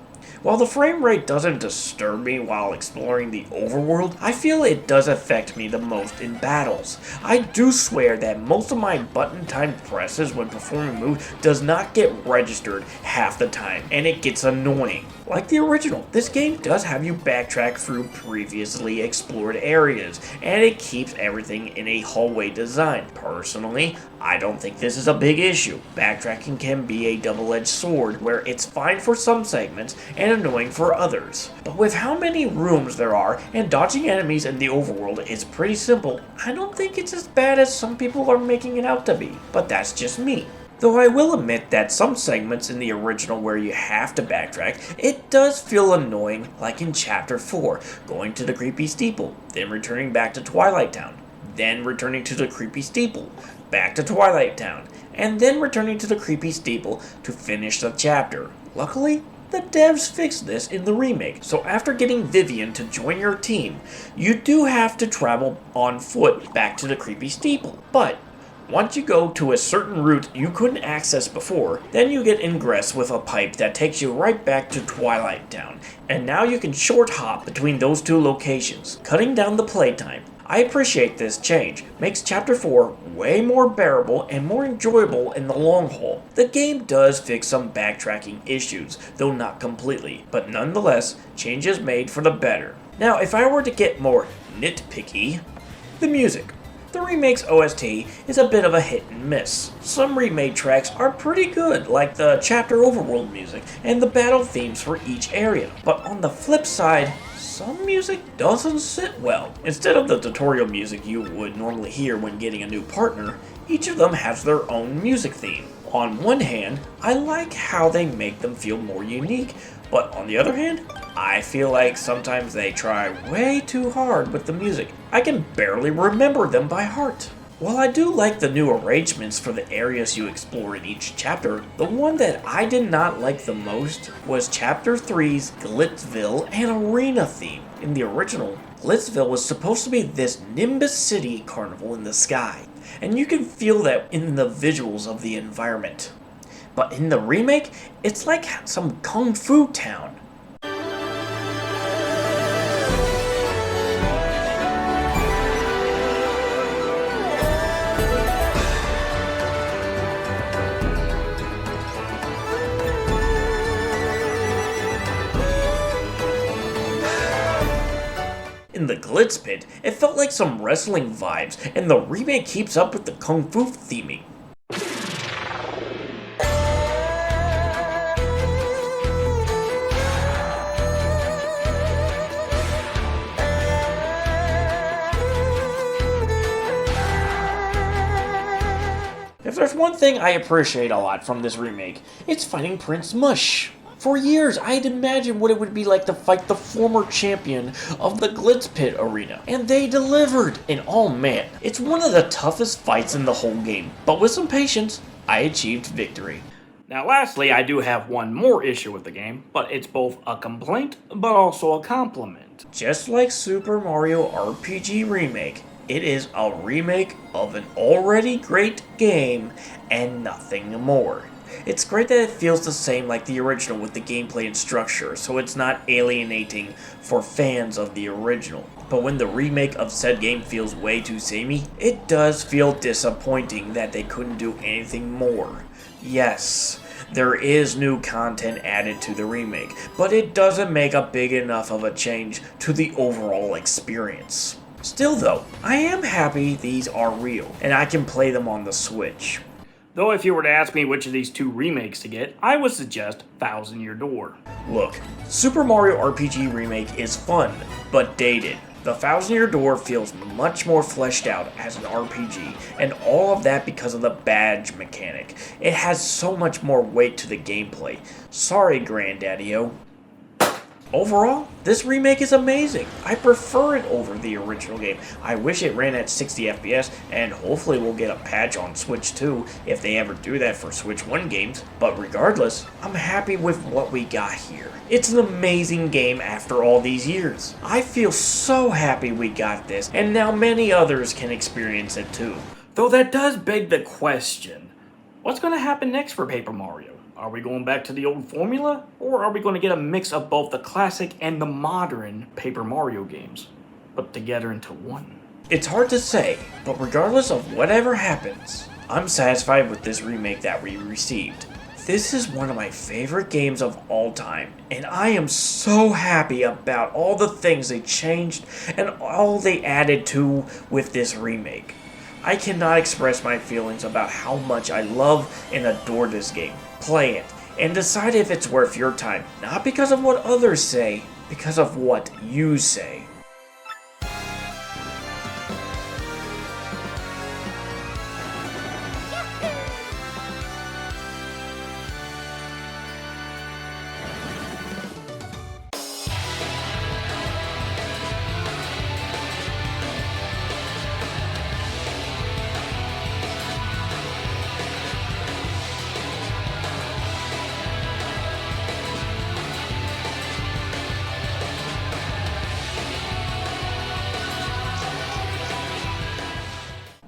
While the frame rate doesn't disturb me while exploring the overworld, I feel it does affect me the most in battles. I do swear that most of my button-timed presses when performing moves does not get registered half the time, and it gets annoying. Like the original, this game does have you backtrack through previously explored areas, and it keeps everything in a hallway design. Personally, I don't think this is a big issue. Backtracking can be a double-edged sword, where it's fine for some segments and annoying for others. But with how many rooms there are, and dodging enemies in the overworld is pretty simple, I don't think it's as bad as some people are making it out to be. But that's just me. Though I will admit that some segments in the original where you have to backtrack, it does feel annoying, like in Chapter 4, going to the creepy steeple, then returning back to Twilight Town, then returning to the creepy steeple, back to Twilight Town, and then returning to the creepy steeple to finish the chapter. Luckily, the devs fixed this in the remake, so after getting Vivian to join your team, you do have to travel on foot back to the creepy steeple, but once you go to a certain route you couldn't access before, then you get ingress with a pipe that takes you right back to Twilight Town, and now you can short hop between those two locations, cutting down the playtime. I appreciate this change, makes Chapter 4 way more bearable and more enjoyable in the long haul. The game does fix some backtracking issues, though not completely, but nonetheless, changes made for the better. Now, if I were to get more nitpicky, the music. The remake's OST is a bit of a hit and miss. Some remade tracks are pretty good, like the chapter overworld music and the battle themes for each area. But on the flip side, some music doesn't sit well. Instead of the tutorial music you would normally hear when getting a new partner, each of them has their own music theme. On one hand, I like how they make them feel more unique, but on the other hand, I feel like sometimes they try way too hard with the music. I can barely remember them by heart. While I do like the new arrangements for the areas you explore in each chapter, the one that I did not like the most was Chapter 3's Glitzville and Arena theme. In the original, Glitzville was supposed to be this Nimbus City carnival in the sky, and you can feel that in the visuals of the environment. But in the remake, it's like some Kung Fu town. In the Glitz Pit, it felt like some wrestling vibes, and the remake keeps up with the Kung Fu theming. If there's one thing I appreciate a lot from this remake, it's fighting Prince Mush. For years, I had imagined what it would be like to fight the former champion of the Glitz Pit arena, and they delivered! And oh man, it's one of the toughest fights in the whole game, but with some patience, I achieved victory. Now lastly, I do have one more issue with the game, but it's both a complaint, but also a compliment. Just like Super Mario RPG Remake, it is a remake of an already great game and nothing more. It's great that it feels the same like the original with the gameplay and structure, so it's not alienating for fans of the original. But when the remake of said game feels way too samey, it does feel disappointing that they couldn't do anything more. Yes, there is new content added to the remake, but it doesn't make a big enough of a change to the overall experience. Still though, I am happy these are real, and I can play them on the Switch. Though if you were to ask me which of these two remakes to get, I would suggest Thousand Year Door. Look, Super Mario RPG Remake is fun, but dated. The Thousand Year Door feels much more fleshed out as an RPG, and all of that because of the badge mechanic. It has so much more weight to the gameplay. Sorry, Granddaddy-O. Overall, this remake is amazing. I prefer it over the original game. I wish it ran at 60 FPS, and hopefully we'll get a patch on Switch 2 if they ever do that for Switch 1 games. But regardless, I'm happy with what we got here. It's an amazing game after all these years. I feel so happy we got this, and now many others can experience it too. Though that does beg the question, what's going to happen next for Paper Mario? Are we going back to the old formula, or are we going to get a mix of both the classic and the modern Paper Mario games, put together into one? It's hard to say, but regardless of whatever happens, I'm satisfied with this remake that we received. This is one of my favorite games of all time, and I am so happy about all the things they changed and all they added to with this remake. I cannot express my feelings about how much I love and adore this game. Play it, and decide if it's worth your time, not because of what others say, because of what you say.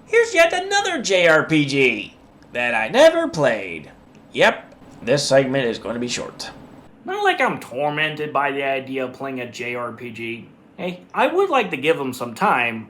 Here's yet another JRPG that I never played. Yep, this segment is going to be short. Not like I'm tormented by the idea of playing a JRPG. Hey, I would like to give them some time,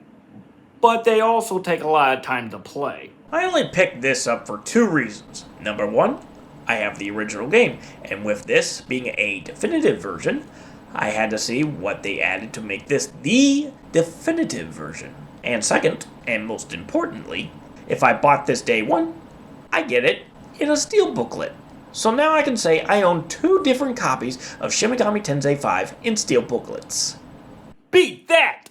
but they also take a lot of time to play. I only picked this up for two reasons. Number one, I have the original game, and with this being a definitive version, I had to see what they added to make this the definitive version. And second, and most importantly, if I bought this day one, I get it in a steel booklet. So now I can say I own two different copies of Shin Megami Tensei 5 in steel booklets. Beat that!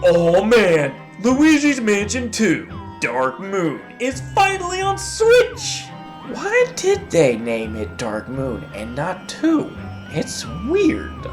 Oh man, Luigi's Mansion 2 Dark Moon is finally on Switch! Why did they name it Dark Moon and not 2? It's weird.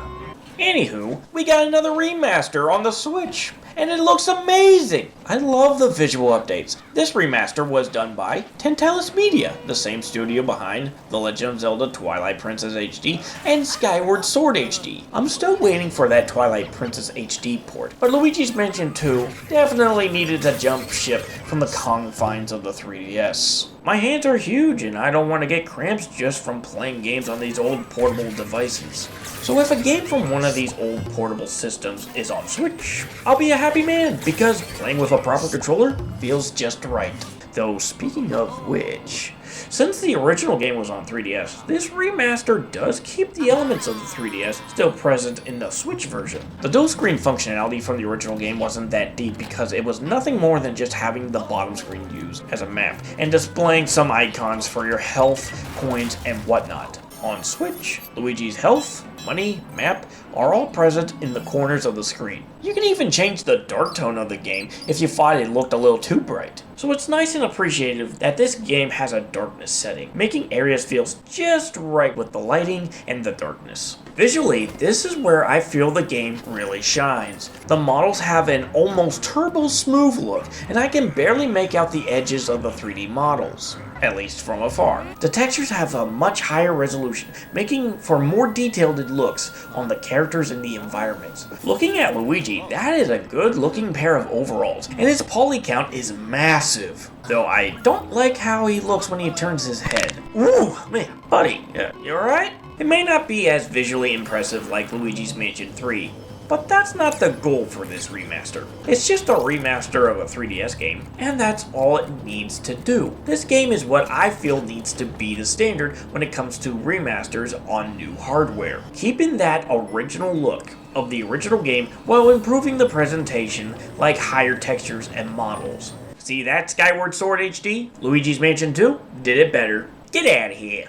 Anywho, we got another remaster on the Switch, and it looks amazing! I love the visual updates. This remaster was done by Tantalus Media, the same studio behind The Legend of Zelda Twilight Princess HD and Skyward Sword HD. I'm still waiting for that Twilight Princess HD port, but Luigi's Mansion 2 definitely needed to jump ship from the confines of the 3DS. My hands are huge and I don't want to get cramps just from playing games on these old portable devices. So if a game from one of these old portable systems is on Switch, I'll be a happy man because playing with a proper controller feels just right. Though speaking of which, since the original game was on 3DS, this remaster does keep the elements of the 3DS still present in the Switch version. The dual screen functionality from the original game wasn't that deep because it was nothing more than just having the bottom screen used as a map and displaying some icons for your health, coins, and whatnot. On Switch, Luigi's health, money, map are all present in the corners of the screen. You can even change the dark tone of the game if you thought it looked a little too bright. So it's nice and appreciative that this game has a darkness setting, making areas feel just right with the lighting and the darkness. Visually, this is where I feel the game really shines. The models have an almost turbo smooth look, and I can barely make out the edges of the 3D models, at least from afar. The textures have a much higher resolution, making for more detailed looks on the characters and the environments. Looking at Luigi, that is a good looking pair of overalls, and his poly count is massive. Though I don't like how he looks when he turns his head. Ooh, man, buddy, you alright? It may not be as visually impressive like Luigi's Mansion 3, but that's not the goal for this remaster. It's just a remaster of a 3DS game, and that's all it needs to do. This game is what I feel needs to be the standard when it comes to remasters on new hardware. Keeping that original look of the original game while improving the presentation like higher textures and models. See that, Skyward Sword HD? Luigi's Mansion 2 did it better. Get out of here.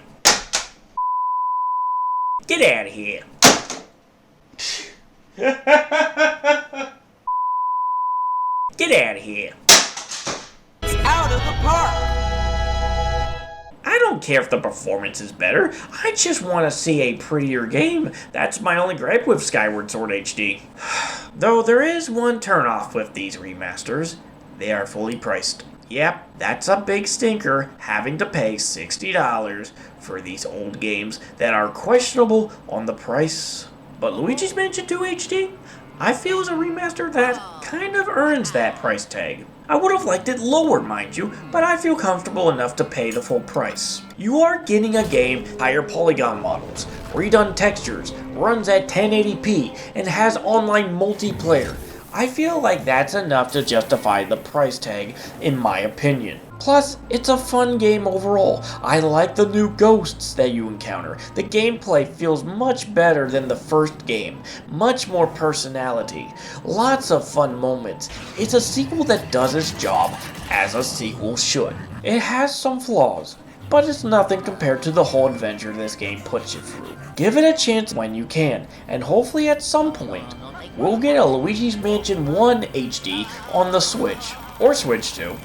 Get out of here. Get out of here. It's out of the park. I don't care if the performance is better. I just want to see a prettier game. That's my only gripe with Skyward Sword HD. Though there is one turnoff with these remasters. They are fully priced. Yep, that's a big stinker, having to pay $60 for these old games that are questionable on the price. But Luigi's Mansion 2 HD, I feel is a remaster that kind of earns that price tag. I would have liked it lower, mind you, but I feel comfortable enough to pay the full price. You are getting a game, higher polygon models, redone textures, runs at 1080p, and has online multiplayer. I feel like that's enough to justify the price tag, in my opinion. Plus, it's a fun game overall. I like the new ghosts that you encounter. The gameplay feels much better than the first game. Much more personality. Lots of fun moments. It's a sequel that does its job, as a sequel should. It has some flaws, but it's nothing compared to the whole adventure this game puts you through. Give it a chance when you can, and hopefully at some point, we'll get a Luigi's Mansion 1 HD on the Switch, or Switch 2,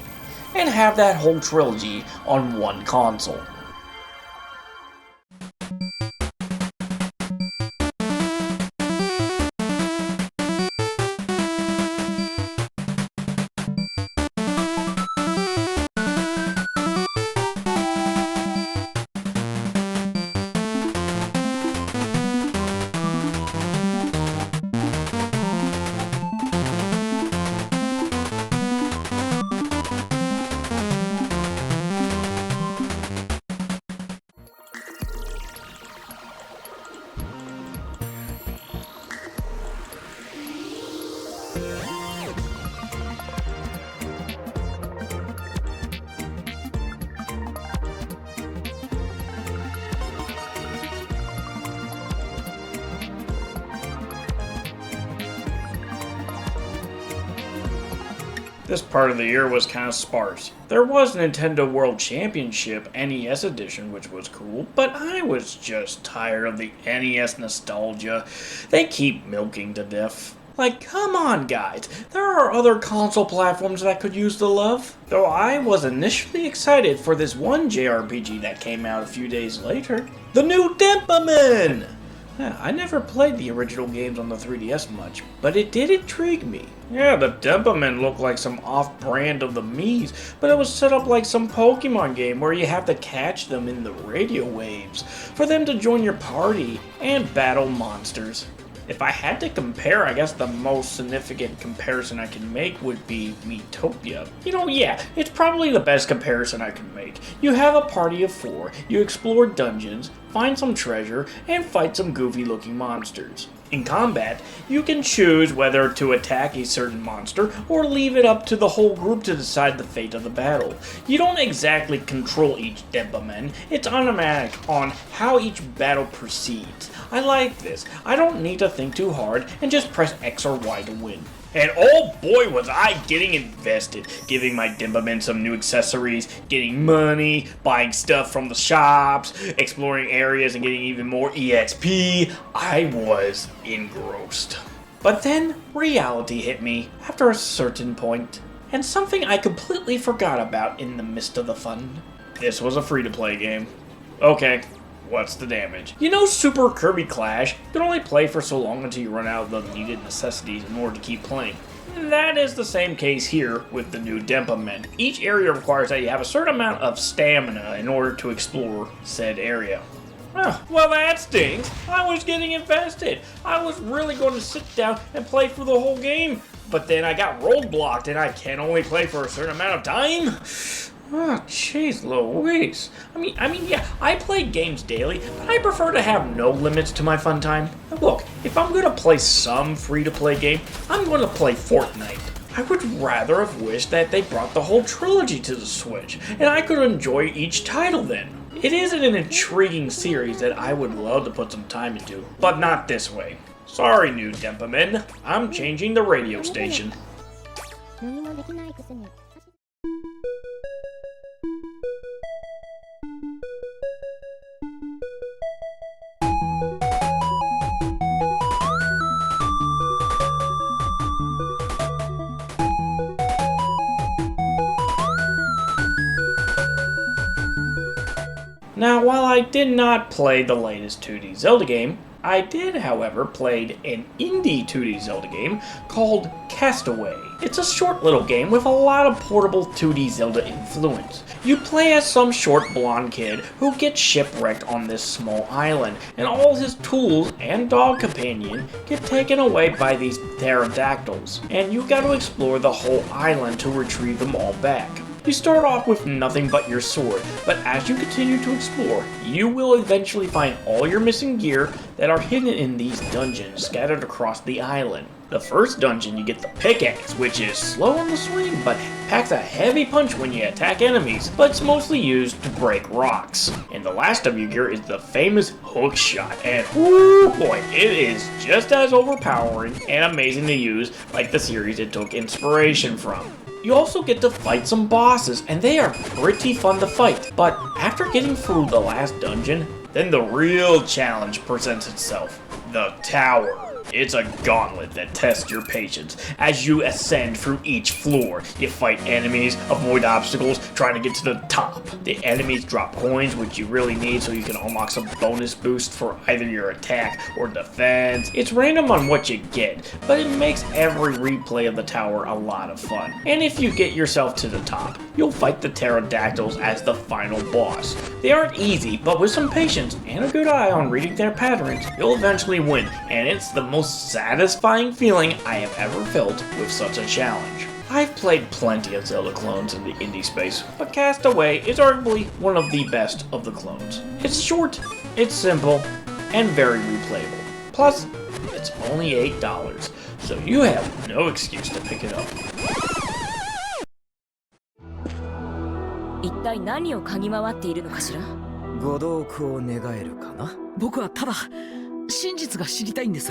and have that whole trilogy on one console. This part of the year was kind of sparse. There was Nintendo World Championship NES Edition, which was cool, but I was just tired of the NES nostalgia. They keep milking to death. Like, come on guys, there are other console platforms that could use the love. Though I was initially excited for this one JRPG that came out a few days later. The new Denpa! Yeah, I never played the original games on the 3DS much, but it did intrigue me. Yeah, the Denpa looked like some off-brand of the Mii's, but it was set up like some Pokemon game where you have to catch them in the radio waves for them to join your party and battle monsters. If I had to compare, I guess the most significant comparison I can make would be Miitopia. You know, yeah, it's probably the best comparison I can make. You have a party of 4, you explore dungeons, find some treasure, and fight some goofy looking monsters. In combat, you can choose whether to attack a certain monster or leave it up to the whole group to decide the fate of the battle. You don't exactly control each Denpa, it's automatic on how each battle proceeds. I like this. I don't need to think too hard and just press X or Y to win. And oh boy was I getting invested, giving my Denpa some new accessories, getting money, buying stuff from the shops, exploring areas and getting even more EXP. I was engrossed. But then reality hit me after a certain point, and something I completely forgot about in the midst of the fun. This was a free-to-play game. Okay, what's the damage? You know Super Kirby Clash? You can only play for so long until you run out of the needed necessities in order to keep playing. That is the same case here with the new Denpa. Each area requires that you have a certain amount of stamina in order to explore said area. Oh, well that stinks. I was getting invested. I was really going to sit down and play for the whole game. But then I got roadblocked and I can only play for a certain amount of time. Oh, jeez Louise. I mean, yeah, I play games daily, but I prefer to have no limits to my fun time. Look, if I'm gonna play some free-to-play game, I'm gonna play Fortnite. I would rather have wished that they brought the whole trilogy to the Switch, and I could enjoy each title then. It is an intriguing series that I would love to put some time into, but not this way. Sorry, new Denpa, I'm changing the radio station. Now, while I did not play the latest 2D Zelda game, I did, however, play an indie 2D Zelda game called Castaway. It's a short little game with a lot of portable 2D Zelda influence. You play as some short blonde kid who gets shipwrecked on this small island, and all his tools and dog companion get taken away by these pterodactyls, and you got to explore the whole island to retrieve them all back. You start off with nothing but your sword, but as you continue to explore, you will eventually find all your missing gear that are hidden in these dungeons scattered across the island. The first dungeon, you get the pickaxe, which is slow on the swing, but packs a heavy punch when you attack enemies, but it's mostly used to break rocks. And the last of your gear is the famous hook shot, and whoo boy, it is just as overpowering and amazing to use like the series it took inspiration from. You also get to fight some bosses, and they are pretty fun to fight. But after getting through the last dungeon, then the real challenge presents itself. The tower. It's a gauntlet that tests your patience. As you ascend through each floor, you fight enemies, avoid obstacles, trying to get to the top. The enemies drop coins, which you really need so you can unlock some bonus boost for either your attack or defense. It's random on what you get, but it makes every replay of the tower a lot of fun. And if you get yourself to the top, you'll fight the pterodactyls as the final boss. They aren't easy, but with some patience and a good eye on reading their patterns, you'll eventually win, and it's the most satisfying feeling I have ever felt with such a challenge. I've played plenty of Zelda clones in the indie space, but Castaway is arguably one of the best of the clones. It's short, it's simple, and very replayable. Plus, it's only $8, so you have no excuse to pick it up. 一体何を嗅ぎ回っているのかしら。ご同行を願えるかな。僕はただ真実が知りたいんです。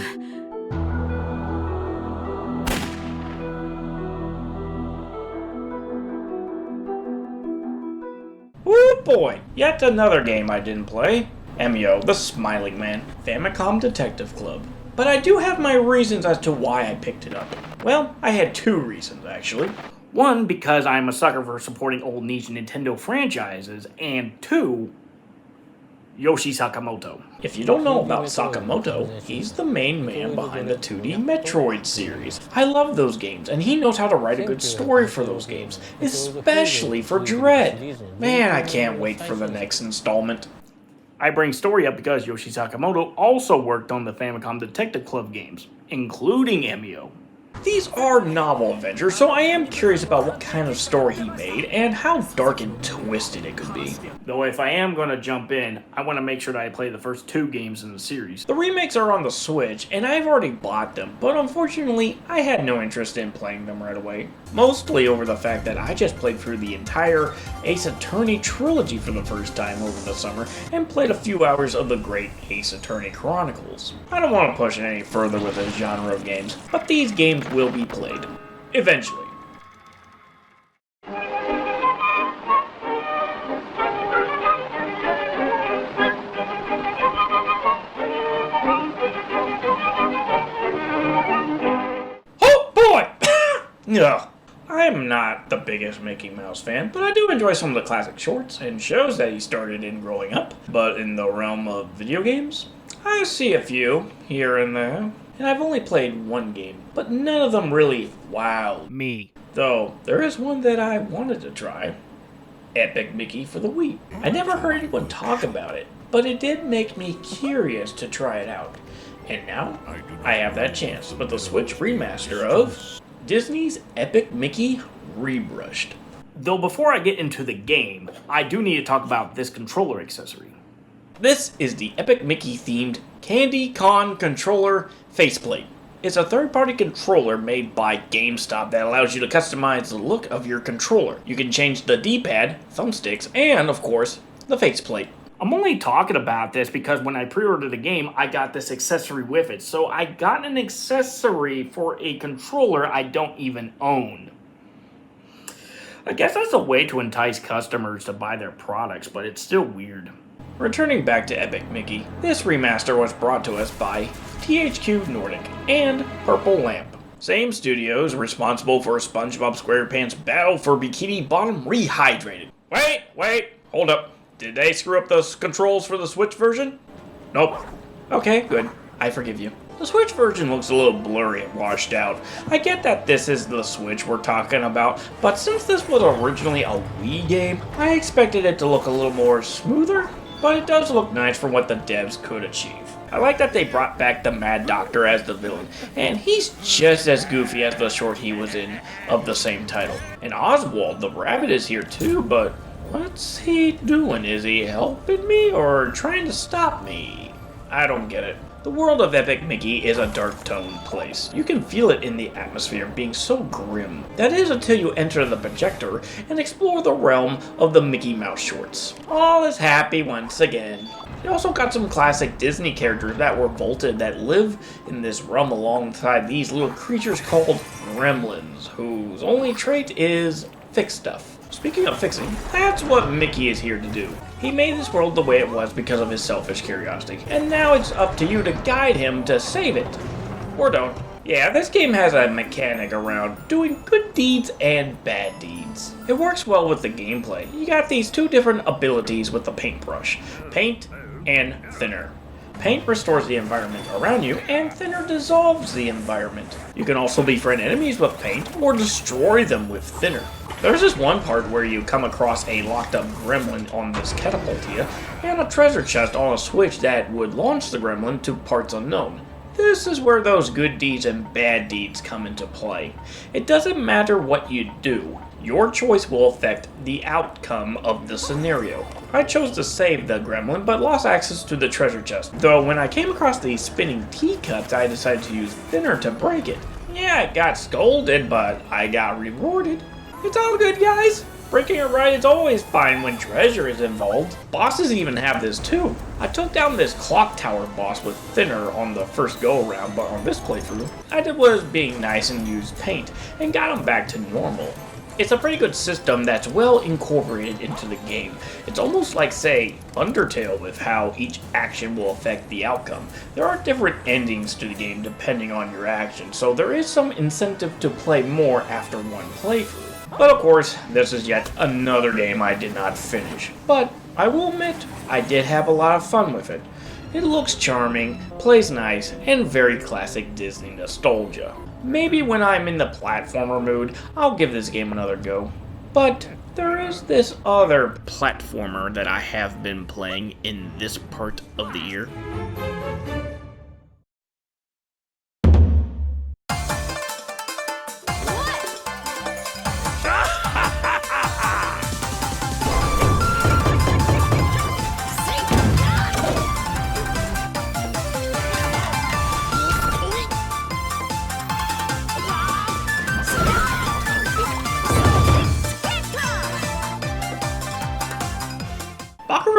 Oh boy, yet another game I didn't play. Emio, the Smiling Man, Famicom Detective Club. But I do have my reasons as to why I picked it up. Well, I had two reasons actually. One, because I'm a sucker for supporting old niche Nintendo franchises, and two, Yoshi Sakamoto. If you don't know about Sakamoto, he's the main man behind the 2D Metroid series. I love those games, and he knows how to write a good story for those games, especially for Dread. Man, I can't wait for the next installment. I bring story up because Yoshi Sakamoto also worked on the Famicom Detective Club games, including Emio. These are novel adventures, so I am curious about what kind of story he made and how dark and twisted it could be. Though if I am going to jump in, I want to make sure that I play the first two games in the series. The remakes are on the Switch, and I've already bought them, but unfortunately, I had no interest in playing them right away. Mostly over the fact that I just played through the entire Ace Attorney trilogy for the first time over the summer and played a few hours of the great Ace Attorney Chronicles. I don't want to push it any further with this genre of games, but these games will be played. Eventually. Oh boy! Ugh. I'm not the biggest Mickey Mouse fan, but I do enjoy some of the classic shorts and shows that he started in growing up. But in the realm of video games, I see a few here and there, and I've only played one game, but none of them really wowed me. Though, there is one that I wanted to try. Epic Mickey for the Wii. I never heard anyone talk about it, but it did make me curious to try it out. And now, I have that chance with the Switch remaster of Disney's Epic Mickey Rebrushed. Though before I get into the game, I do need to talk about this controller accessory. This is the Epic Mickey themed Candy Con controller faceplate. It's a third-party controller made by GameStop that allows you to customize the look of your controller. You can change the D-pad, thumbsticks, and of course, the faceplate. I'm only talking about this because when I pre-ordered the game, I got this accessory with it. So I got an accessory for a controller I don't even own. I guess that's a way to entice customers to buy their products, but it's still weird. Returning back to Epic Mickey, this remaster was brought to us by THQ Nordic and Purple Lamp. Same studios responsible for SpongeBob SquarePants Battle for Bikini Bottom Rehydrated. Wait, hold up. Did they screw up those controls for the Switch version? Nope. Okay, good. I forgive you. The Switch version looks a little blurry and washed out. I get that this is the Switch we're talking about, but since this was originally a Wii game, I expected it to look a little more smoother, but it does look nice for what the devs could achieve. I like that they brought back the Mad Doctor as the villain, and he's just as goofy as the short he was in of the same title. And Oswald the rabbit is here too, but what's he doing? Is he helping me or trying to stop me? I don't get it. The world of Epic Mickey is a dark-toned place. You can feel it in the atmosphere being so grim. That is until you enter the projector and explore the realm of the Mickey Mouse shorts. All is happy once again. You also got some classic Disney characters that were vaulted that live in this realm alongside these little creatures called gremlins, whose only trait is fix stuff. Speaking of fixing, that's what Mickey is here to do. He made this world the way it was because of his selfish curiosity, and now it's up to you to guide him to save it. Or don't. Yeah, this game has a mechanic around doing good deeds and bad deeds. It works well with the gameplay. You got these two different abilities with the paintbrush. Paint and thinner. Paint restores the environment around you, and thinner dissolves the environment. You can also befriend enemies with paint, or destroy them with thinner. There's this one part where you come across a locked up gremlin on this catapultia, and a treasure chest on a switch that would launch the gremlin to parts unknown. This is where those good deeds and bad deeds come into play. It doesn't matter what you do, your choice will affect the outcome of the scenario. I chose to save the gremlin, but lost access to the treasure chest. Though when I came across the spinning teacups, I decided to use thinner to break it. Yeah, I got scolded, but I got rewarded. It's all good, guys. Breaking it right is always fine when treasure is involved. Bosses even have this too. I took down this clock tower boss with thinner on the first go around, but on this playthrough, I did what was being nice and used paint, and got him back to normal. It's a pretty good system that's well incorporated into the game. It's almost like, say, Undertale with how each action will affect the outcome. There are different endings to the game depending on your action, so there is some incentive to play more after one playthrough. But of course, this is yet another game I did not finish. But I will admit, I did have a lot of fun with it. It looks charming, plays nice, and very classic Disney nostalgia. Maybe when I'm in the platformer mood, I'll give this game another go. But there is this other platformer that I have been playing in this part of the year.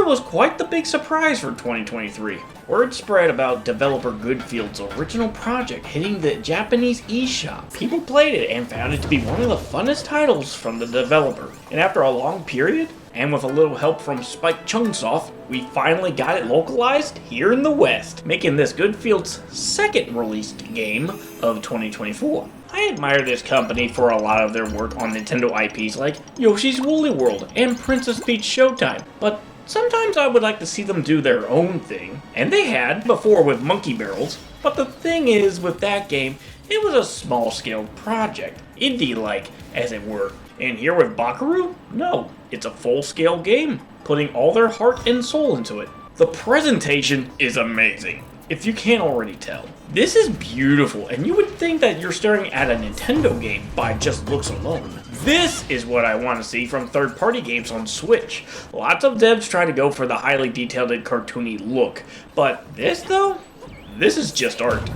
Bakaru was quite the big surprise for 2023. Word spread about developer Goodfield's original project hitting the Japanese eShop. People played it and found it to be one of the funnest titles from the developer. And after a long period, and with a little help from Spike Chunsoft, we finally got it localized here in the West, making this Goodfield's second released game of 2024. I admire this company for a lot of their work on Nintendo IPs like Yoshi's Woolly World and Princess Peach Showtime, but sometimes I would like to see them do their own thing, and they had before with Monkey Barrels, but the thing is with that game, it was a small-scale project, indie-like as it were, and here with Bakaru, no, it's a full-scale game, putting all their heart and soul into it. The presentation is amazing, if you can't already tell. This is beautiful, and you would think that you're staring at a Nintendo game by just looks alone. This is what I want to see from third-party games on Switch. Lots of devs try to go for the highly detailed and cartoony look, but this though? This is just art.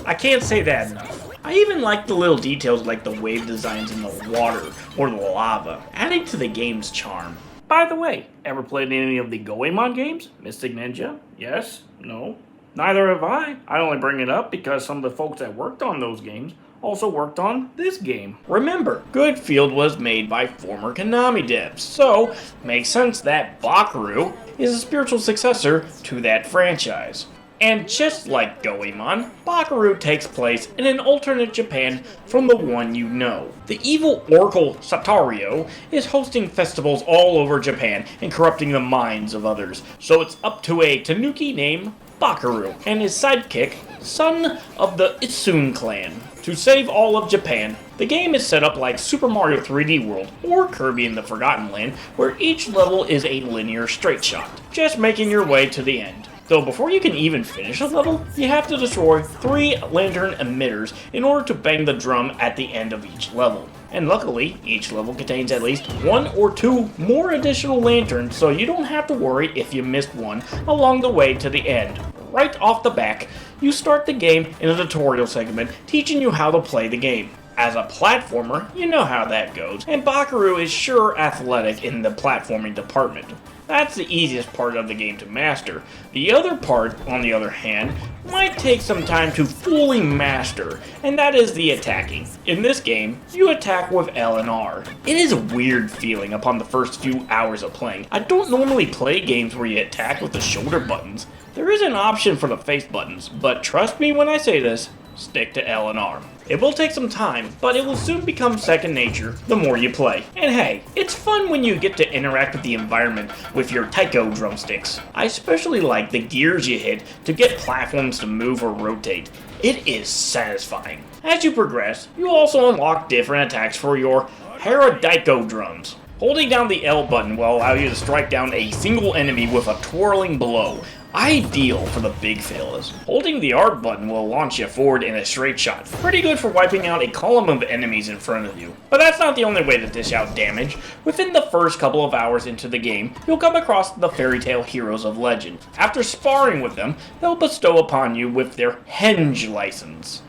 I can't say that enough. I even like the little details like the wave designs in the water or the lava, adding to the game's charm. By the way, ever played any of the Goemon games? Mystic Ninja? Yes? No? Neither have I. I only bring it up because some of the folks that worked on those games also worked on this game. Remember, Goodfield was made by former Konami devs, so makes sense that Bakaru is a spiritual successor to that franchise. And just like Goemon, Bakaru takes place in an alternate Japan from the one you know. The evil Oracle Satario is hosting festivals all over Japan and corrupting the minds of others, so it's up to a Tanuki named Bakaru and his sidekick, son of the Itsun clan, to save all of Japan. The game is set up like Super Mario 3D World or Kirby in the Forgotten Land, where each level is a linear straight shot, just making your way to the end. Though before you can even finish a level, you have to destroy 3 lantern emitters in order to bang the drum at the end of each level. And luckily, each level contains at least 1 or 2 more additional lanterns, so you don't have to worry if you missed one along the way to the end. Right off the back, you start the game in a tutorial segment teaching you how to play the game. As a platformer, you know how that goes, and Bakaru is sure athletic in the platforming department. That's the easiest part of the game to master. The other part, on the other hand, might take some time to fully master, and that is the attacking. In this game, you attack with L and R. It is a weird feeling upon the first few hours of playing. I don't normally play games where you attack with the shoulder buttons. There is an option for the face buttons, but trust me when I say this, stick to L and R. It will take some time, but it will soon become second nature the more you play. And hey, it's fun when you get to interact with the environment with your taiko drumsticks. I especially like the gears you hit to get platforms to move or rotate. It is satisfying. As you progress, you also unlock different attacks for your Haradaiko drums. Holding down the L button will allow you to strike down a single enemy with a twirling blow. Ideal for the big fellas. Holding the R button will launch you forward in a straight shot. Pretty good for wiping out a column of enemies in front of you. But that's not the only way to dish out damage. Within the first couple of hours into the game, you'll come across the fairy tale heroes of legend. After sparring with them, they'll bestow upon you with their Henge license.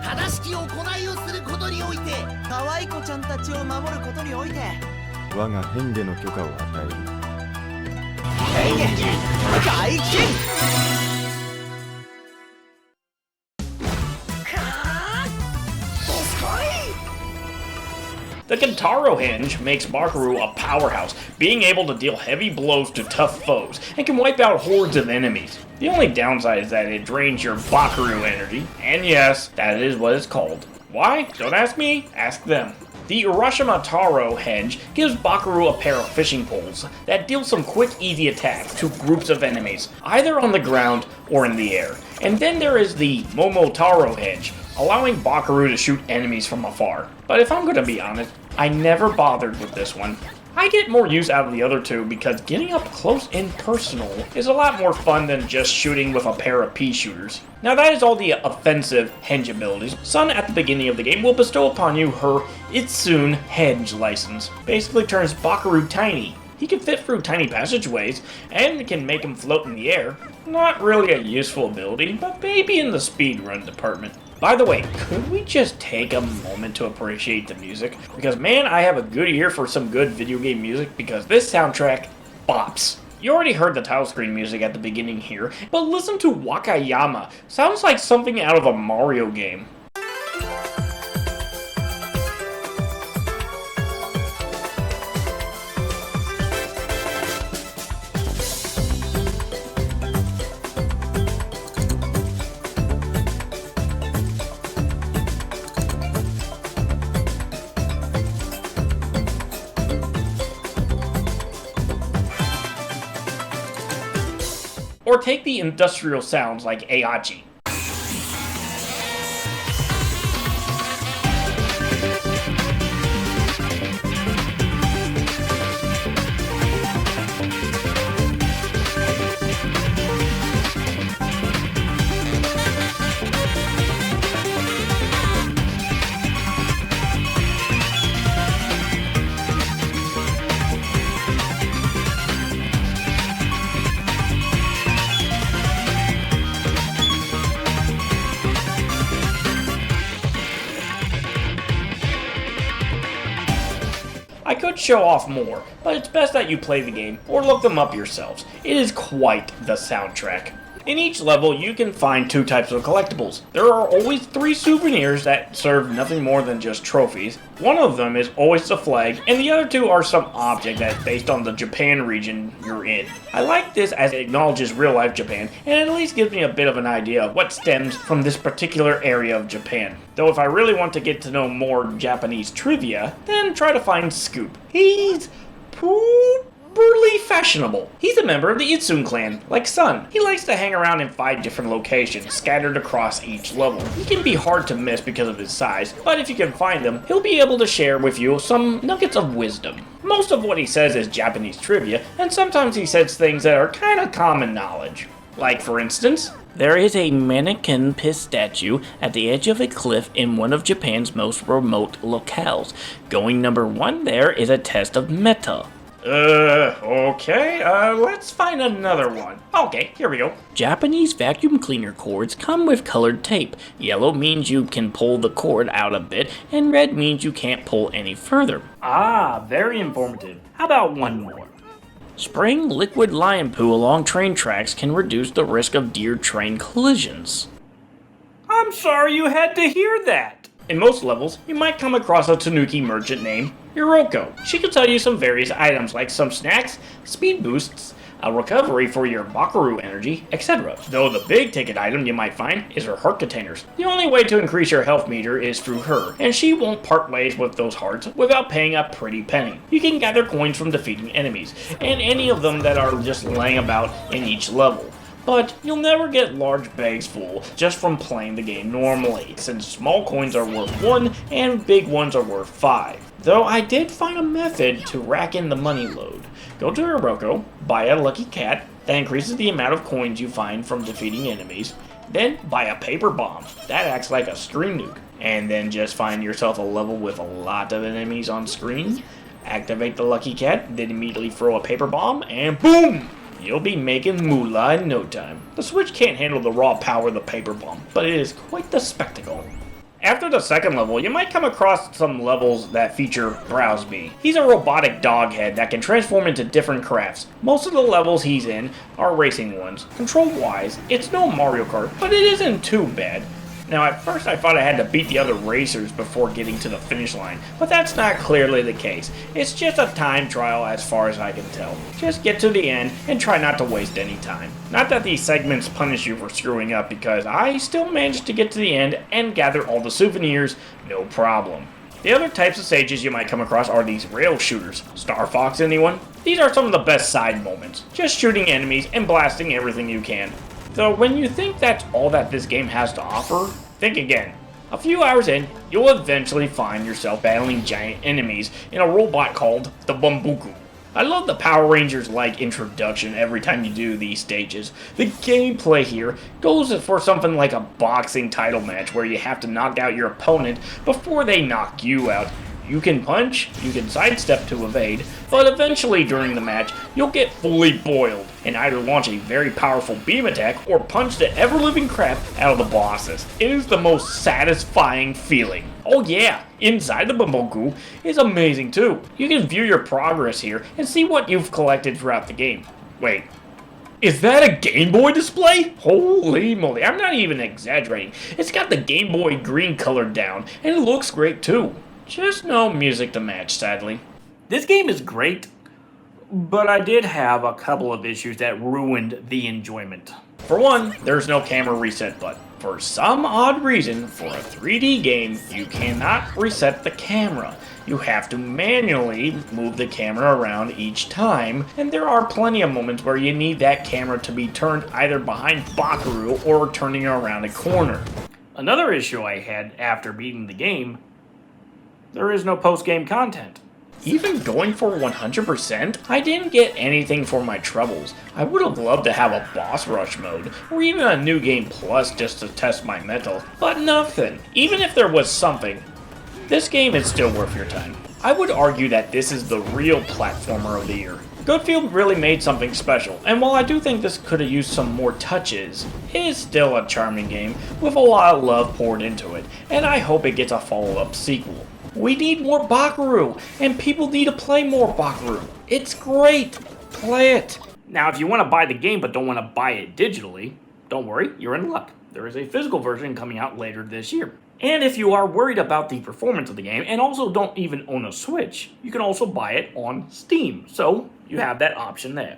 正しき行いをすることにおいて可愛い子ちゃんたちを守ることにおいて我が変化の許可を与える変化解禁 The Kentaro Henge makes Bakaru a powerhouse, being able to deal heavy blows to tough foes, and can wipe out hordes of enemies. The only downside is that it drains your Bakaru energy, and yes, that is what it's called. Why? Don't ask me, ask them. The Urashima Taro Henge gives Bakaru a pair of fishing poles that deal some quick, easy attacks to groups of enemies, either on the ground or in the air. And then there is the Momotaro Henge, allowing Bakaru to shoot enemies from afar. But if I'm gonna be honest, I never bothered with this one. I get more use out of the other two because getting up close and personal is a lot more fun than just shooting with a pair of pea shooters. Now that is all the offensive Henge abilities. Sun at the beginning of the game will bestow upon you her Itsun Henge license. Basically turns Bakaru tiny. He can fit through tiny passageways and can make him float in the air. Not really a useful ability, but maybe in the speedrun department. By the way, could we just take a moment to appreciate the music? Because man, I have a good ear for some good video game music because this soundtrack bops. You already heard the title screen music at the beginning here, but listen to Wakayama. Sounds like something out of a Mario game. Or take the industrial sounds like Aichi. I could show off more, but it's best that you play the game or look them up yourselves. It is quite the soundtrack. In each level, you can find 2 types of collectibles. There are always 3 souvenirs that serve nothing more than just trophies. One of them is always the flag, and the other 2 are some object that's based on the Japan region you're in. I like this as it acknowledges real-life Japan, and at least gives me a bit of an idea of what stems from this particular area of Japan. Though if I really want to get to know more Japanese trivia, then try to find Scoop. He's brutally fashionable. He's a member of the Itsune clan, like Sun. He likes to hang around in 5 different locations, scattered across each level. He can be hard to miss because of his size, but if you can find him, he'll be able to share with you some nuggets of wisdom. Most of what he says is Japanese trivia, and sometimes he says things that are kinda common knowledge. Like for instance, there is a mannequin piss statue at the edge of a cliff in one of Japan's most remote locales. Going number 1 there is a test of meta. Okay, let's find another one. Okay, here we go. Japanese vacuum cleaner cords come with colored tape. Yellow means you can pull the cord out a bit, and red means you can't pull any further. Ah, very informative. How about one more? Spraying liquid lion poo along train tracks can reduce the risk of deer-train collisions. I'm sorry you had to hear that. In most levels, you might come across a Tanuki merchant named Hiroko. She can sell you some various items like some snacks, speed boosts, a recovery for your Bakaru energy, etc. Though the big ticket item you might find is her heart containers. The only way to increase your health meter is through her, and she won't part ways with those hearts without paying a pretty penny. You can gather coins from defeating enemies, and any of them that are just laying about in each level. But you'll never get large bags full just from playing the game normally, since small coins are worth 1 and big ones are worth 5. Though I did find a method to rack in the money load. Go to Hiroko, buy a lucky cat that increases the amount of coins you find from defeating enemies, then buy a paper bomb that acts like a screen nuke, and then just find yourself a level with a lot of enemies on screen, activate the lucky cat, then immediately throw a paper bomb, and boom! You'll be making moolah in no time. The Switch can't handle the raw power of the paper bomb, but it is quite the spectacle. After the second level, you might come across some levels that feature Browsby. He's a robotic dog head that can transform into different crafts. Most of the levels he's in are racing ones. Control-wise, it's no Mario Kart, but it isn't too bad. Now, at first I thought I had to beat the other racers before getting to the finish line, but that's not clearly the case. It's just a time trial as far as I can tell. Just get to the end and try not to waste any time. Not that these segments punish you for screwing up, because I still managed to get to the end and gather all the souvenirs, no problem. The other types of stages you might come across are these rail shooters. Star Fox, anyone? These are some of the best side moments. Just shooting enemies and blasting everything you can. Though when you think that's all that this game has to offer, think again. A few hours in, you'll eventually find yourself battling giant enemies in a robot called the Bumbuku. I love the Power Rangers-like introduction every time you do these stages. The gameplay here goes for something like a boxing title match where you have to knock out your opponent before they knock you out. You can punch, you can sidestep to evade, but eventually during the match, you'll get fully boiled and either launch a very powerful beam attack or punch the ever-living crap out of the bosses. It is the most satisfying feeling. Oh yeah, inside the Bumble is amazing too. You can view your progress here and see what you've collected throughout the game. Wait, is that a Game Boy display? Holy moly, I'm not even exaggerating. It's got the Game Boy green colored down, and it looks great too. Just no music to match, sadly. This game is great, but I did have a couple of issues that ruined the enjoyment. For one, there's no camera reset button. For some odd reason, for a 3D game, you cannot reset the camera. You have to manually move the camera around each time, and there are plenty of moments where you need that camera to be turned either behind Bakaru or turning around a corner. Another issue I had after beating the game, there is no post-game content. Even going for 100%, I didn't get anything for my troubles. I would have loved to have a boss rush mode, or even a new game plus just to test my mettle, but nothing. Even if there was something, this game is still worth your time. I would argue that this is the real platformer of the year. Goodfield really made something special, and while I do think this could have used some more touches, it is still a charming game with a lot of love poured into it, and I hope it gets a follow-up sequel. We need more Bakaru, and people need to play more Bakaru. It's great. Play it. Now, if you want to buy the game but don't want to buy it digitally, don't worry, you're in luck. There is a physical version coming out later this year. And if you are worried about the performance of the game and also don't even own a Switch, you can also buy it on Steam. So you have that option there.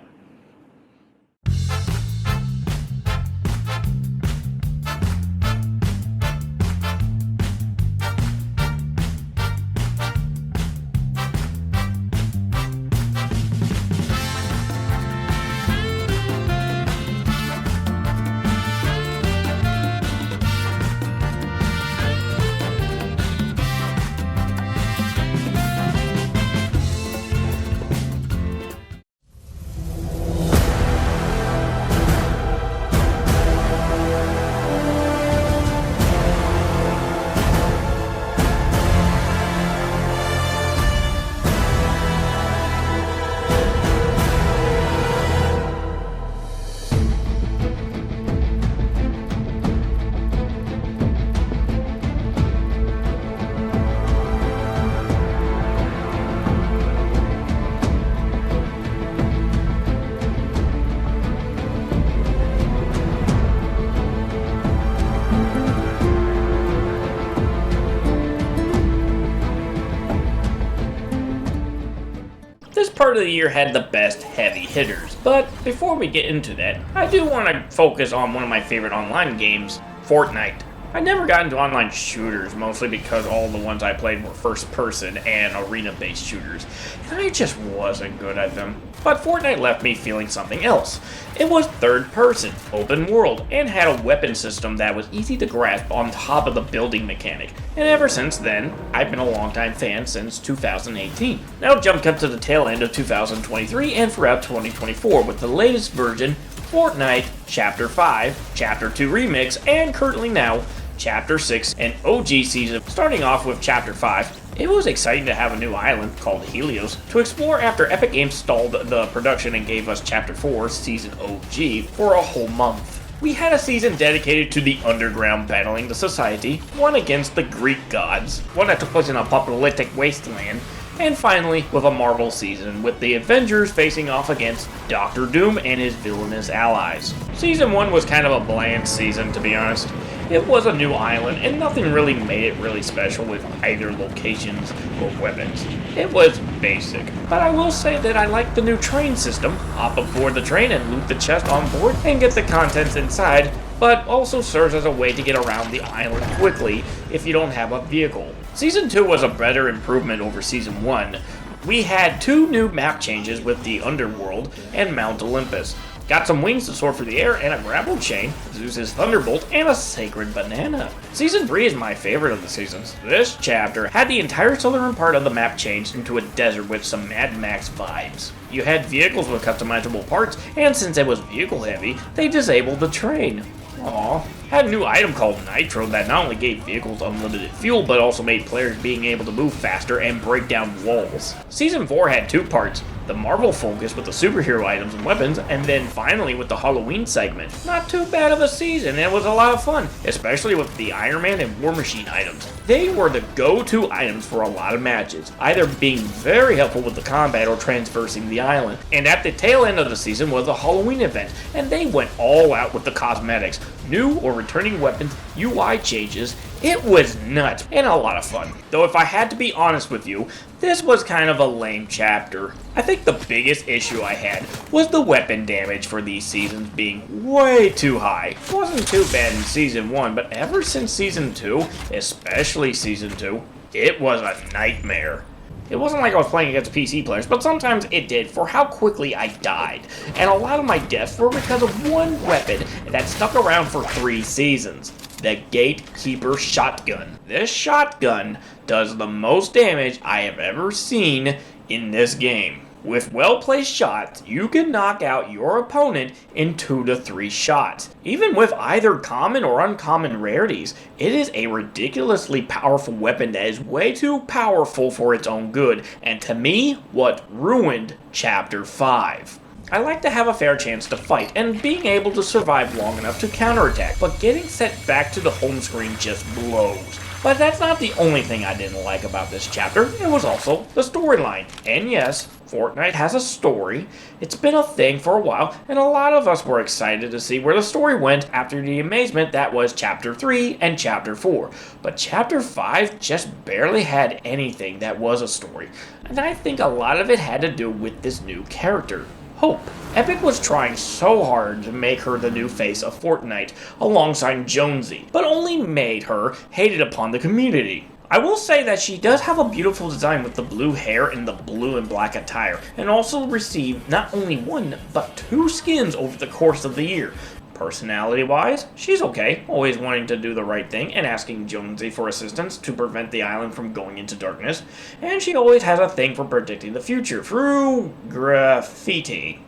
This part of the year had the best heavy hitters, but before we get into that, I do want to focus on one of my favorite online games, Fortnite. I never got into online shooters, mostly because all the ones I played were first-person and arena-based shooters, and I just wasn't good at them. But Fortnite left me feeling something else. It was third-person, open world, and had a weapon system that was easy to grasp on top of the building mechanic, and ever since then, I've been a longtime fan since 2018. Now jump cut to the tail end of 2023 and throughout 2024 with the latest version, Fortnite Chapter 5, Chapter 2 Remix, and currently now, Chapter 6 and OG season. Starting off with Chapter 5, it was exciting to have a new island called Helios to explore after Epic Games stalled the production and gave us Chapter 4 Season OG for a whole month. We had a season dedicated to the underground battling the society, one against the Greek gods, one that took place in a apocalyptic wasteland, and finally with a Marvel season with the Avengers facing off against Doctor Doom and his villainous allies. Season 1 was kind of a bland season, to be honest. It was a new island, and nothing really made it really special with either locations or weapons. It was basic, but I will say that I like the new train system. Hop aboard the train and loot the chest on board and get the contents inside, but also serves as a way to get around the island quickly if you don't have a vehicle. Season 2 was a better improvement over Season 1. We had 2 new map changes with the Underworld and Mount Olympus. Got some wings to soar through the air and a grapple chain, Zeus's Thunderbolt, and a sacred banana. Season 3 is my favorite of the seasons. This chapter had the entire southern part of the map changed into a desert with some Mad Max vibes. You had vehicles with customizable parts, and since it was vehicle heavy, they disabled the train. Aww. had a new item called Nitro that not only gave vehicles unlimited fuel, but also made players being able to move faster and break down walls. Season 4 had 2 parts. The Marvel focus with the superhero items and weapons, and then finally with the Halloween segment. Not too bad of a season, and it was a lot of fun, especially with the Iron Man and War Machine items. They were the go-to items for a lot of matches, either being very helpful with the combat or traversing the island. And at the tail end of the season was the Halloween event, and they went all out with the cosmetics, new or returning weapons, UI changes. It was nuts and a lot of fun. Though if I had to be honest with you, this was kind of a lame chapter. I think the biggest issue I had was the weapon damage for these seasons being way too high. It wasn't too bad in Season 1, but ever since Season 2, especially Season 2, it was a nightmare. It wasn't like I was playing against PC players, but sometimes it did for how quickly I died. And a lot of my deaths were because of one weapon that stuck around for 3 seasons. The Gatekeeper Shotgun. This shotgun does the most damage I have ever seen in this game. With well-placed shots, you can knock out your opponent in 2 to 3 shots. Even with either common or uncommon rarities, it is a ridiculously powerful weapon that is way too powerful for its own good, and to me, what ruined Chapter 5. I like to have a fair chance to fight, and being able to survive long enough to counterattack, but getting sent back to the home screen just blows. But that's not the only thing I didn't like about this chapter, it was also the storyline. And yes, Fortnite has a story. It's been a thing for a while, and a lot of us were excited to see where the story went after the amazement that was Chapter 3 and Chapter 4. But Chapter 5 just barely had anything that was a story, and I think a lot of it had to do with this new character, Hope. Epic was trying so hard to make her the new face of Fortnite alongside Jonesy, but only made her hated upon the community. I will say that she does have a beautiful design with the blue hair and the blue and black attire, and also received not only 1, but 2 skins over the course of the year. Personality-wise, she's okay, always wanting to do the right thing and asking Jonesy for assistance to prevent the island from going into darkness, and she always has a thing for predicting the future through graffiti.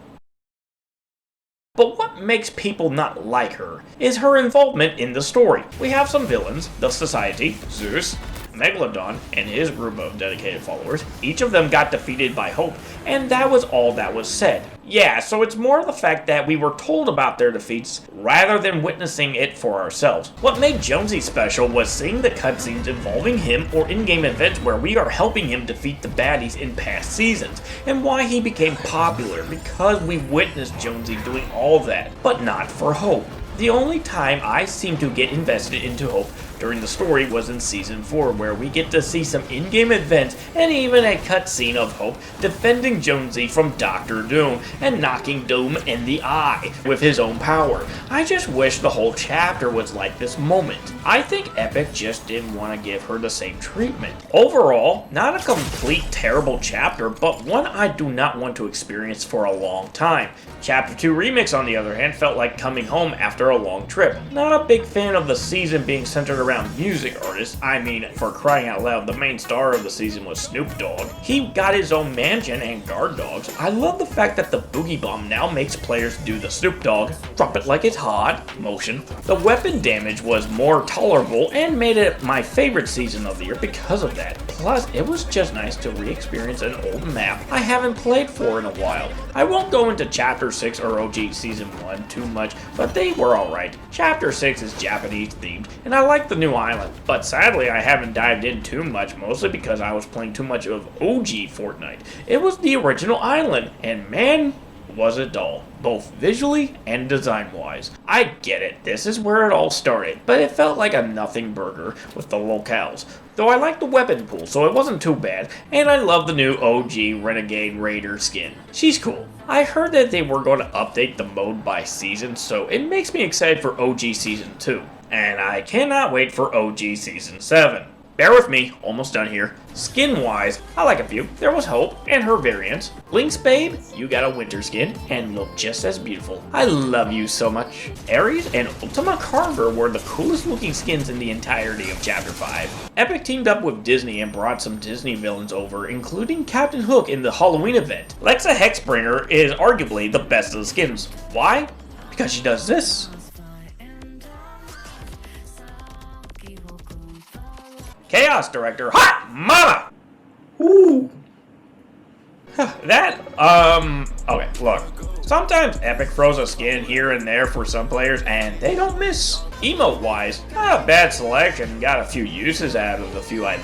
But what makes people not like her is her involvement in the story. We have some villains, the Society, Zeus, Megalodon, and his group of dedicated followers. Each of them got defeated by Hope, and that was all that was said. Yeah, so it's more the fact that we were told about their defeats rather than witnessing it for ourselves. What made Jonesy special was seeing the cutscenes involving him or in-game events where we are helping him defeat the baddies in past seasons, and why he became popular, because we witnessed Jonesy doing all that, but not for Hope. The only time I seem to get invested into Hope during the story was in Season 4, where we get to see some in-game events and even a cutscene of Hope defending Jonesy from Dr. Doom and knocking Doom in the eye with his own power. I just wish the whole chapter was like this moment. I think Epic just didn't want to give her the same treatment. Overall, not a complete terrible chapter, but one I do not want to experience for a long time. Chapter 2 Remix, on the other hand, felt like coming home after a long trip. Not a big fan of the season being centered around music artists. I mean, for crying out loud, the main star of the season was Snoop Dogg. He got his own mansion and guard dogs. I love the fact that the Boogie Bomb now makes players do the Snoop Dogg, drop it like it's hot motion. The weapon damage was more tolerable and made it my favorite season of the year because of that. Plus, it was just nice to re-experience an old map I haven't played for in a while. I won't go into Chapter 6 or OG Season 1 too much, but they were alright. Chapter 6 is Japanese themed, and I like the new island, but sadly I haven't dived in too much, mostly because I was playing too much of OG Fortnite. It was the original island, and man, was it dull, both visually and design-wise. I get it, this is where it all started, but it felt like a nothing burger with the locales. Though I like the weapon pool, so it wasn't too bad, and I love the new OG Renegade Raider skin. She's cool. I heard that they were going to update the mode by season, so it makes me excited for OG Season 2. And I cannot wait for OG Season 7. Bear with me, almost done here. Skin-wise, I like a few. There was Hope and her variants. Lynx Babe, you got a winter skin and look just as beautiful. I love you so much. Ares and Ultima Carver were the coolest looking skins in the entirety of Chapter 5. Epic teamed up with Disney and brought some Disney villains over, including Captain Hook in the Halloween event. Lexa Hexbringer is arguably the best of the skins. Why? Because she does this. Chaos Director. Hot mama! Ooh. Okay, look. Sometimes Epic throws a skin here and there for some players, and they don't miss. Emote-wise, not a bad selection, got a few uses out of the few I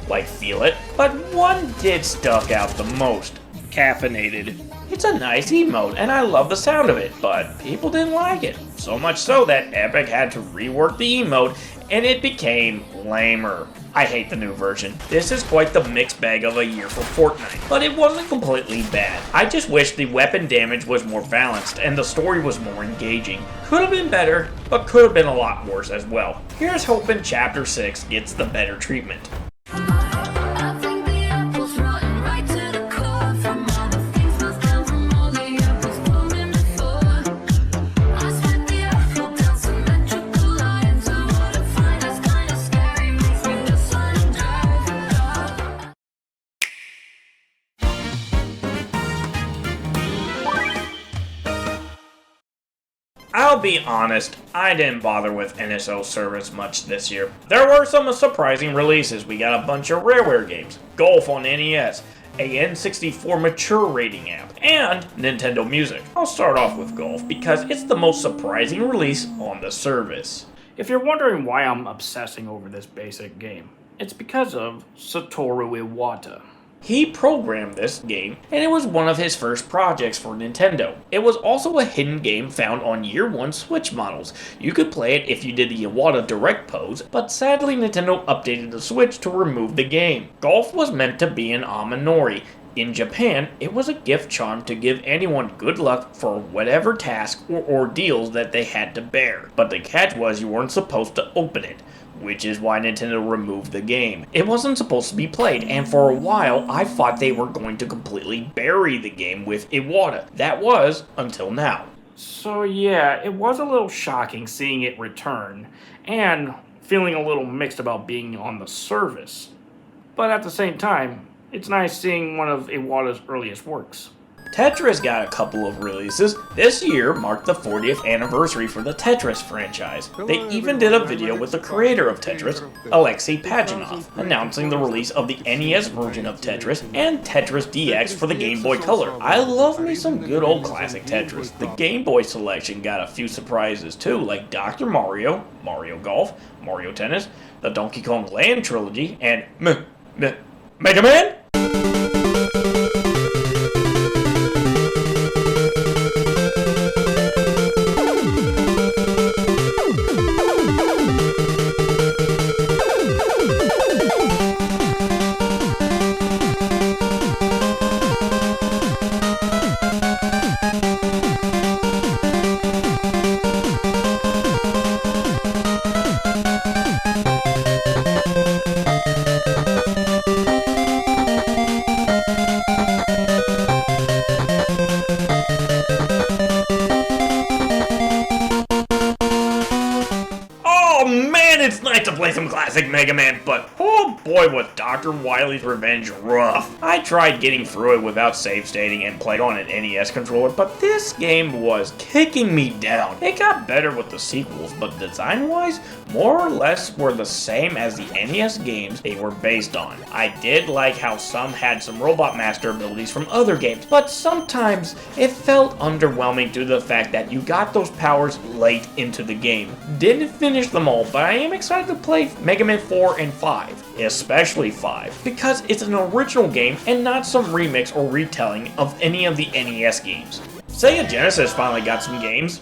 like Feel It, but one did stuck out the most. Caffeinated. It's a nice emote, and I love the sound of it, but people didn't like it. So much so that Epic had to rework the emote, and it became lamer. I hate the new version. This is quite the mixed bag of a year for Fortnite, but it wasn't completely bad. I just wish the weapon damage was more balanced and the story was more engaging. Could have been better, but could have been a lot worse as well. Here's hoping Chapter 6 gets the better treatment. I'll be honest, I didn't bother with NSO service much this year. There were some surprising releases. We got a bunch of Rareware games, Golf on NES, a N64 mature rating app, and Nintendo Music. I'll start off with Golf because it's the most surprising release on the service. If you're wondering why I'm obsessing over this basic game, it's because of Satoru Iwata. He programmed this game, and it was one of his first projects for Nintendo. It was also a hidden game found on Year 1 Switch models. You could play it if you did the Iwata Direct pose, but sadly Nintendo updated the Switch to remove the game. Golf was meant to be an Amanori. In Japan, it was a gift charm to give anyone good luck for whatever task or ordeals that they had to bear. But the catch was you weren't supposed to open it, which is why Nintendo removed the game. It wasn't supposed to be played, and for a while I thought they were going to completely bury the game with Iwata. That was, until now. So yeah, it was a little shocking seeing it return, and feeling a little mixed about being on the service. But at the same time, it's nice seeing one of Iwata's earliest works. Tetris got a couple of releases. This year marked the 40th anniversary for the Tetris franchise. They even did a video with the creator of Tetris, Alexei Pajitnov, announcing the release of the NES version of Tetris and Tetris DX for the Game Boy Color. I love me some good old classic Tetris. The Game Boy selection got a few surprises too, like Dr. Mario, Mario Golf, Mario Tennis, the Donkey Kong Land trilogy, and Mega Man? It's nice to play some classic Mega Man, but oh boy was Dr. Wily's Revenge rough. I tried getting through it without save stating and played on an NES controller, but this game was kicking me down. It got better with the sequels, but design-wise, more or less were the same as the NES games they were based on. I did like how some had some Robot Master abilities from other games, but sometimes it felt underwhelming due to the fact that you got those powers late into the game. Didn't finish them all, but I am excited to play Mega Man 4 and 5, especially 5, because it's an original game and not some remix or retelling of any of the NES games. Sega Genesis finally got some games.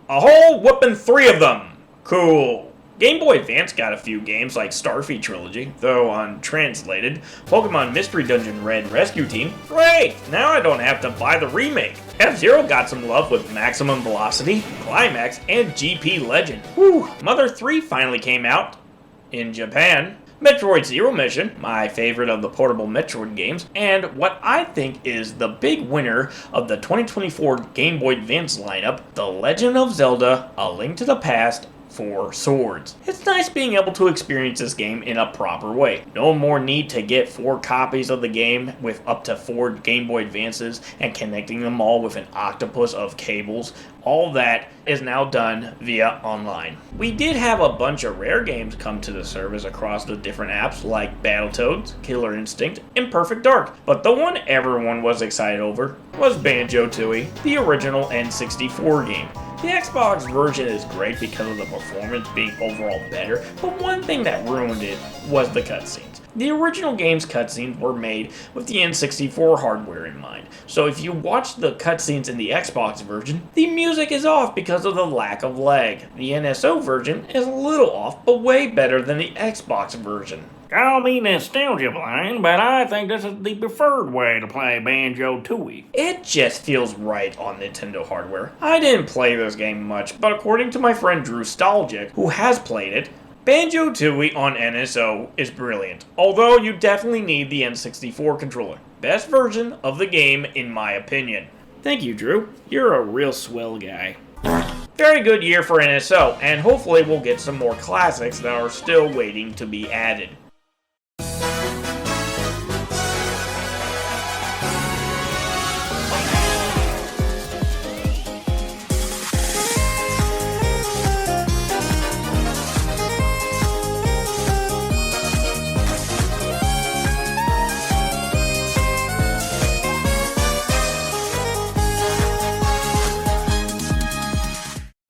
A whole whooping 3 of them! Cool. Game Boy Advance got a few games like Starfy Trilogy, though untranslated, Pokemon Mystery Dungeon Red Rescue Team. Great! Now I don't have to buy the remake. F-Zero got some love with Maximum Velocity, Climax, and GP Legend. Whew, Mother 3 finally came out in Japan. Metroid Zero Mission, my favorite of the portable Metroid games, and what I think is the big winner of the 2024 Game Boy Advance lineup, The Legend of Zelda: A Link to the Past 4 swords. It's nice being able to experience this game in a proper way. No more need to get 4 copies of the game with up to 4 Game Boy Advances and connecting them all with an octopus of cables. All that is now done via online. We did have a bunch of rare games come to the service across the different apps like Battletoads, Killer Instinct, and Perfect Dark, but the one everyone was excited over was Banjo-Tooie, the original N64 game. The Xbox version is great because of the performance being overall better, but one thing that ruined it was the cutscenes. The original game's cutscenes were made with the N64 hardware in mind, so if you watch the cutscenes in the Xbox version, the music is off because of the lack of lag. The NSO version is a little off, but way better than the Xbox version. Call me nostalgia blind, but I think this is the preferred way to play Banjo-Tooie. It just feels right on Nintendo hardware. I didn't play this game much, but according to my friend Drew Stalgic, who has played it, Banjo-Tooie on NSO is brilliant, although you definitely need the N64 controller. Best version of the game in my opinion. Thank you, Drew. You're a real swell guy. Very good year for NSO, and hopefully we'll get some more classics that are still waiting to be added.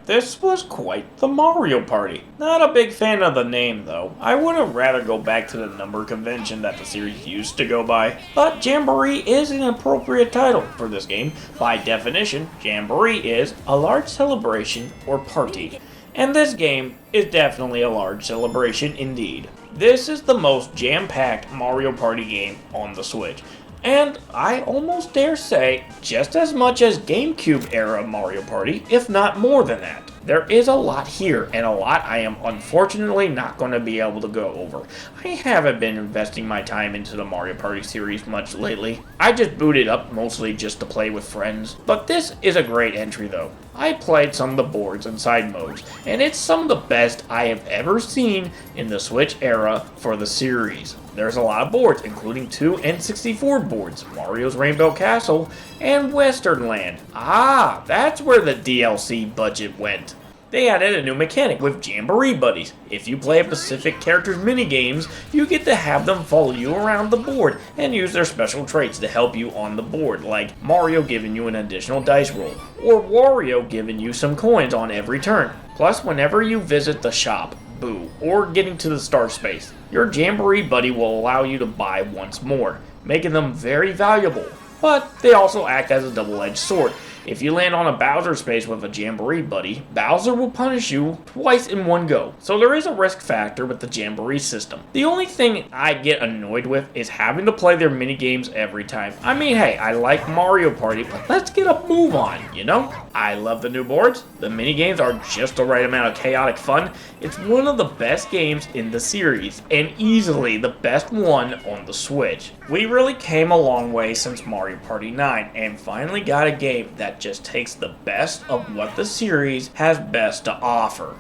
This was quite the Mario Party. Not a big fan of the name though. I would have rather go back to the number convention that the series used to go by. But Jamboree is an appropriate title for this game. By definition, Jamboree is a large celebration or party. And this game is definitely a large celebration indeed. This is the most jam-packed Mario Party game on the Switch. And I almost dare say, just as much as GameCube era Mario Party, if not more than that. There is a lot here, and a lot I am unfortunately not going to be able to go over. I haven't been investing my time into the Mario Party series much lately. I just booted up mostly just to play with friends. But this is a great entry though. I played some of the boards and side modes, and it's some of the best I have ever seen in the Switch era for the series. There's a lot of boards, including 2 N64 boards, Mario's Rainbow Castle and Western Land. Ah, that's where the DLC budget went. They added a new mechanic with Jamboree Buddies. If you play Pacific Characters minigames, you get to have them follow you around the board and use their special traits to help you on the board, like Mario giving you an additional dice roll, or Wario giving you some coins on every turn. Plus, whenever you visit the shop, Boo, or getting to the star space, your Jamboree Buddy will allow you to buy once more, making them very valuable. But they also act as a double-edged sword. If you land on a Bowser space with a Jamboree Buddy, Bowser will punish you twice in one go, so there is a risk factor with the Jamboree system. The only thing I get annoyed with is having to play their minigames every time. I mean, hey, I like Mario Party, but let's get a move on, you know? I love the new boards, the minigames are just the right amount of chaotic fun. It's one of the best games in the series, and easily the best one on the Switch. We really came a long way since Mario Party 9, and finally got a game that just takes the best of what the series has best to offer.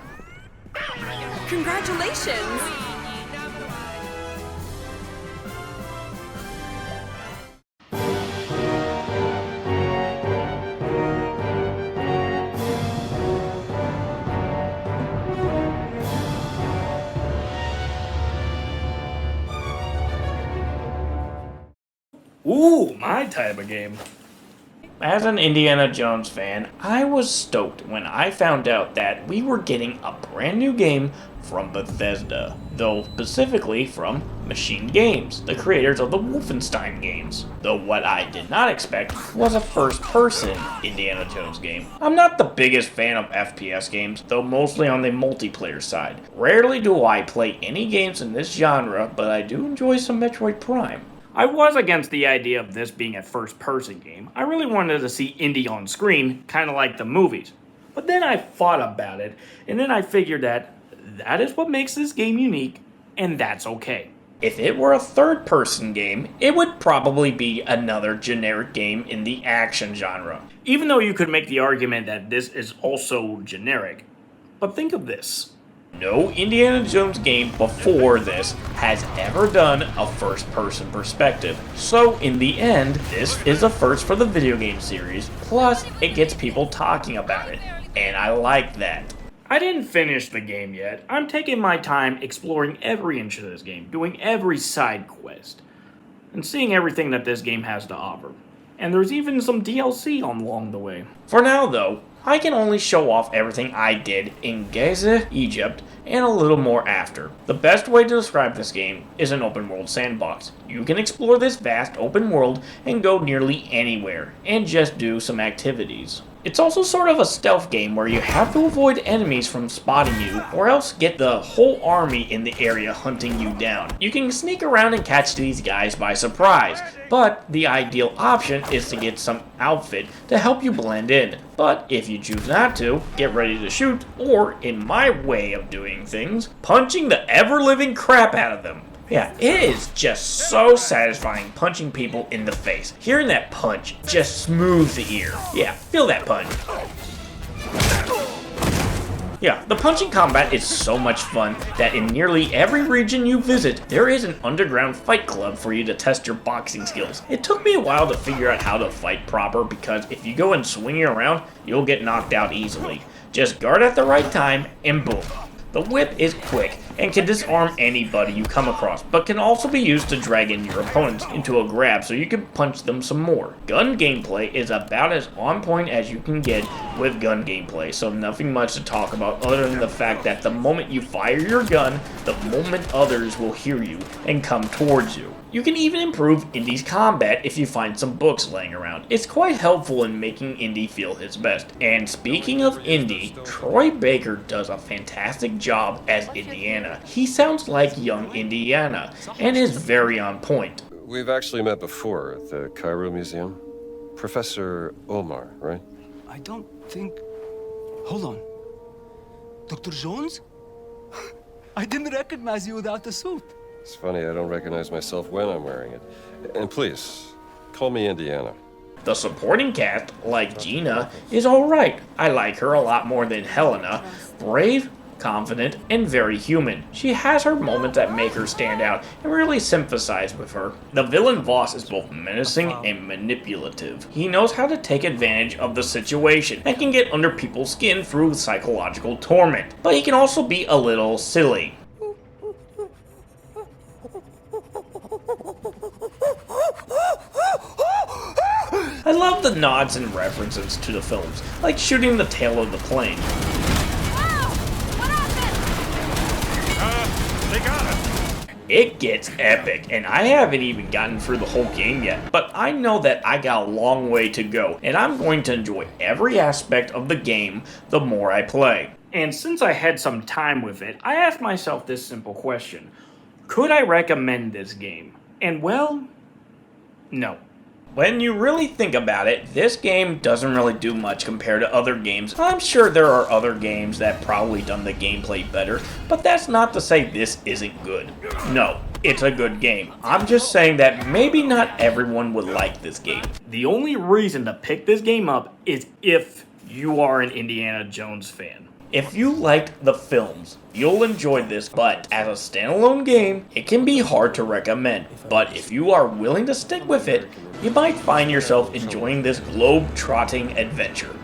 Congratulations! Ooh, my type of game. As an Indiana Jones fan, I was stoked when I found out that we were getting a brand new game from Bethesda, though specifically from Machine Games, the creators of the Wolfenstein games. Though what I did not expect was a first-person Indiana Jones game. I'm not the biggest fan of FPS games, though mostly on the multiplayer side. Rarely do I play any games in this genre, but I do enjoy some Metroid Prime. I was against the idea of this being a first-person game. I really wanted to see Indy on screen, kind of like the movies. But then I thought about it, and then I figured that is what makes this game unique, and that's okay. If it were a third-person game, it would probably be another generic game in the action genre. Even though you could make the argument that this is also generic, But think of this. No Indiana Jones game before this has ever done a first-person perspective. So in the end, this is a first for the video game series, plus it gets people talking about it, and I like that. I didn't finish the game yet. I'm taking my time exploring every inch of this game, doing every side quest, and seeing everything that this game has to offer. And there's even some DLC along the way. For now though, I can only show off everything I did in Gizeh, Egypt, and a little more after. The best way to describe this game is an open world sandbox. You can explore this vast open world and go nearly anywhere, and just do some activities. It's also sort of a stealth game where you have to avoid enemies from spotting you, or else get the whole army in the area hunting you down. You can sneak around and catch these guys by surprise, but the ideal option is to get some outfit to help you blend in. But if you choose not to, get ready to shoot, or in my way of doing things, punching the ever-living crap out of them. Yeah, it is just so satisfying punching people in the face. Hearing that punch just smooths the ear. Yeah, feel that punch. Yeah, the punching combat is so much fun that in nearly every region you visit, there is an underground fight club for you to test your boxing skills. It took me a while to figure out how to fight proper because if you go and swinging around, you'll get knocked out easily. Just guard at the right time and boom. The whip is quick and can disarm anybody you come across, but can also be used to drag in your opponents into a grab so you can punch them some more. Gun gameplay is about as on point as you can get with gun gameplay, so nothing much to talk about other than the fact that the moment you fire your gun, the moment others will hear you and come towards you. You can even improve Indy's combat if you find some books laying around. It's quite helpful in making Indy feel his best. And speaking of Indy, Troy Baker does a fantastic job as Indiana. He sounds like young Indiana, and is very on point. We've actually met before at the Cairo Museum. Professor Omar, right? I don't think... Hold on. Dr. Jones? I didn't recognize you without the suit. It's funny, I don't recognize myself when I'm wearing it. And please, call me Indiana. The supporting cast, like Gina, is alright. I like her a lot more than Helena. Brave, confident, and very human. She has her moments that make her stand out and really sympathize with her. The villain Voss is both menacing and manipulative. He knows how to take advantage of the situation and can get under people's skin through psychological torment. But he can also be a little silly. I love the nods and references to the films, like shooting the tail of the plane. They got us. It gets epic, and I haven't even gotten through the whole game yet, but I know that I got a long way to go, and I'm going to enjoy every aspect of the game the more I play. And since I had some time with it, I asked myself this simple question. Could I recommend this game? And well, no. When you really think about it, this game doesn't really do much compared to other games. I'm sure there are other games that probably done the gameplay better, but that's not to say this isn't good. No, it's a good game. I'm just saying that maybe not everyone would like this game. The only reason to pick this game up is if you are an Indiana Jones fan. If you liked the films, you'll enjoy this, but as a standalone game, it can be hard to recommend. But if you are willing to stick with it, you might find yourself enjoying this globe-trotting adventure.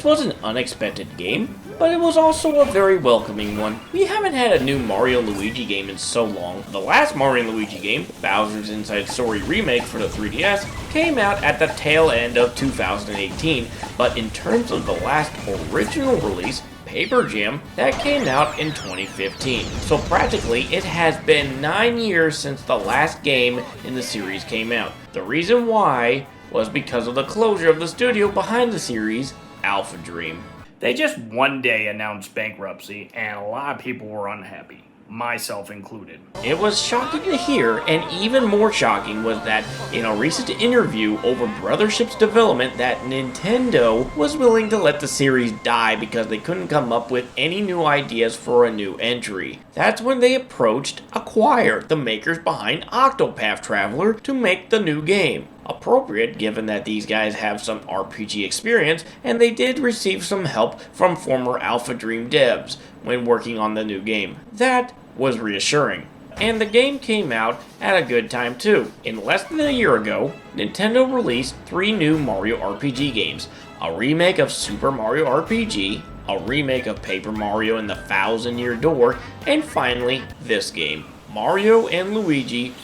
was an unexpected game, but it was also a very welcoming one. We haven't had a new Mario & Luigi game in so long. The last Mario & Luigi game, Bowser's Inside Story Remake for the 3DS, came out at the tail end of 2018, but in terms of the last original release, Paper Jam, that came out in 2015. So practically, it has been 9 years since the last game in the series came out. The reason why was because of the closure of the studio behind the series, Alpha Dream. They just one day announced bankruptcy, and a lot of people were unhappy, myself included. It was shocking to hear, and even more shocking was that in a recent interview over Brothership's development that Nintendo was willing to let the series die because they couldn't come up with any new ideas for a new entry. That's when they approached Acquire, the makers behind Octopath Traveler, to make the new game. Appropriate given that these guys have some RPG experience, and they did receive some help from former Alpha Dream devs when working on the new game. That was reassuring. And the game came out at a good time too. In less than a year ago, Nintendo released 3 new Mario RPG games, a remake of Super Mario RPG, a remake of Paper Mario and the Thousand Year Door, and finally this game, Mario & Luigi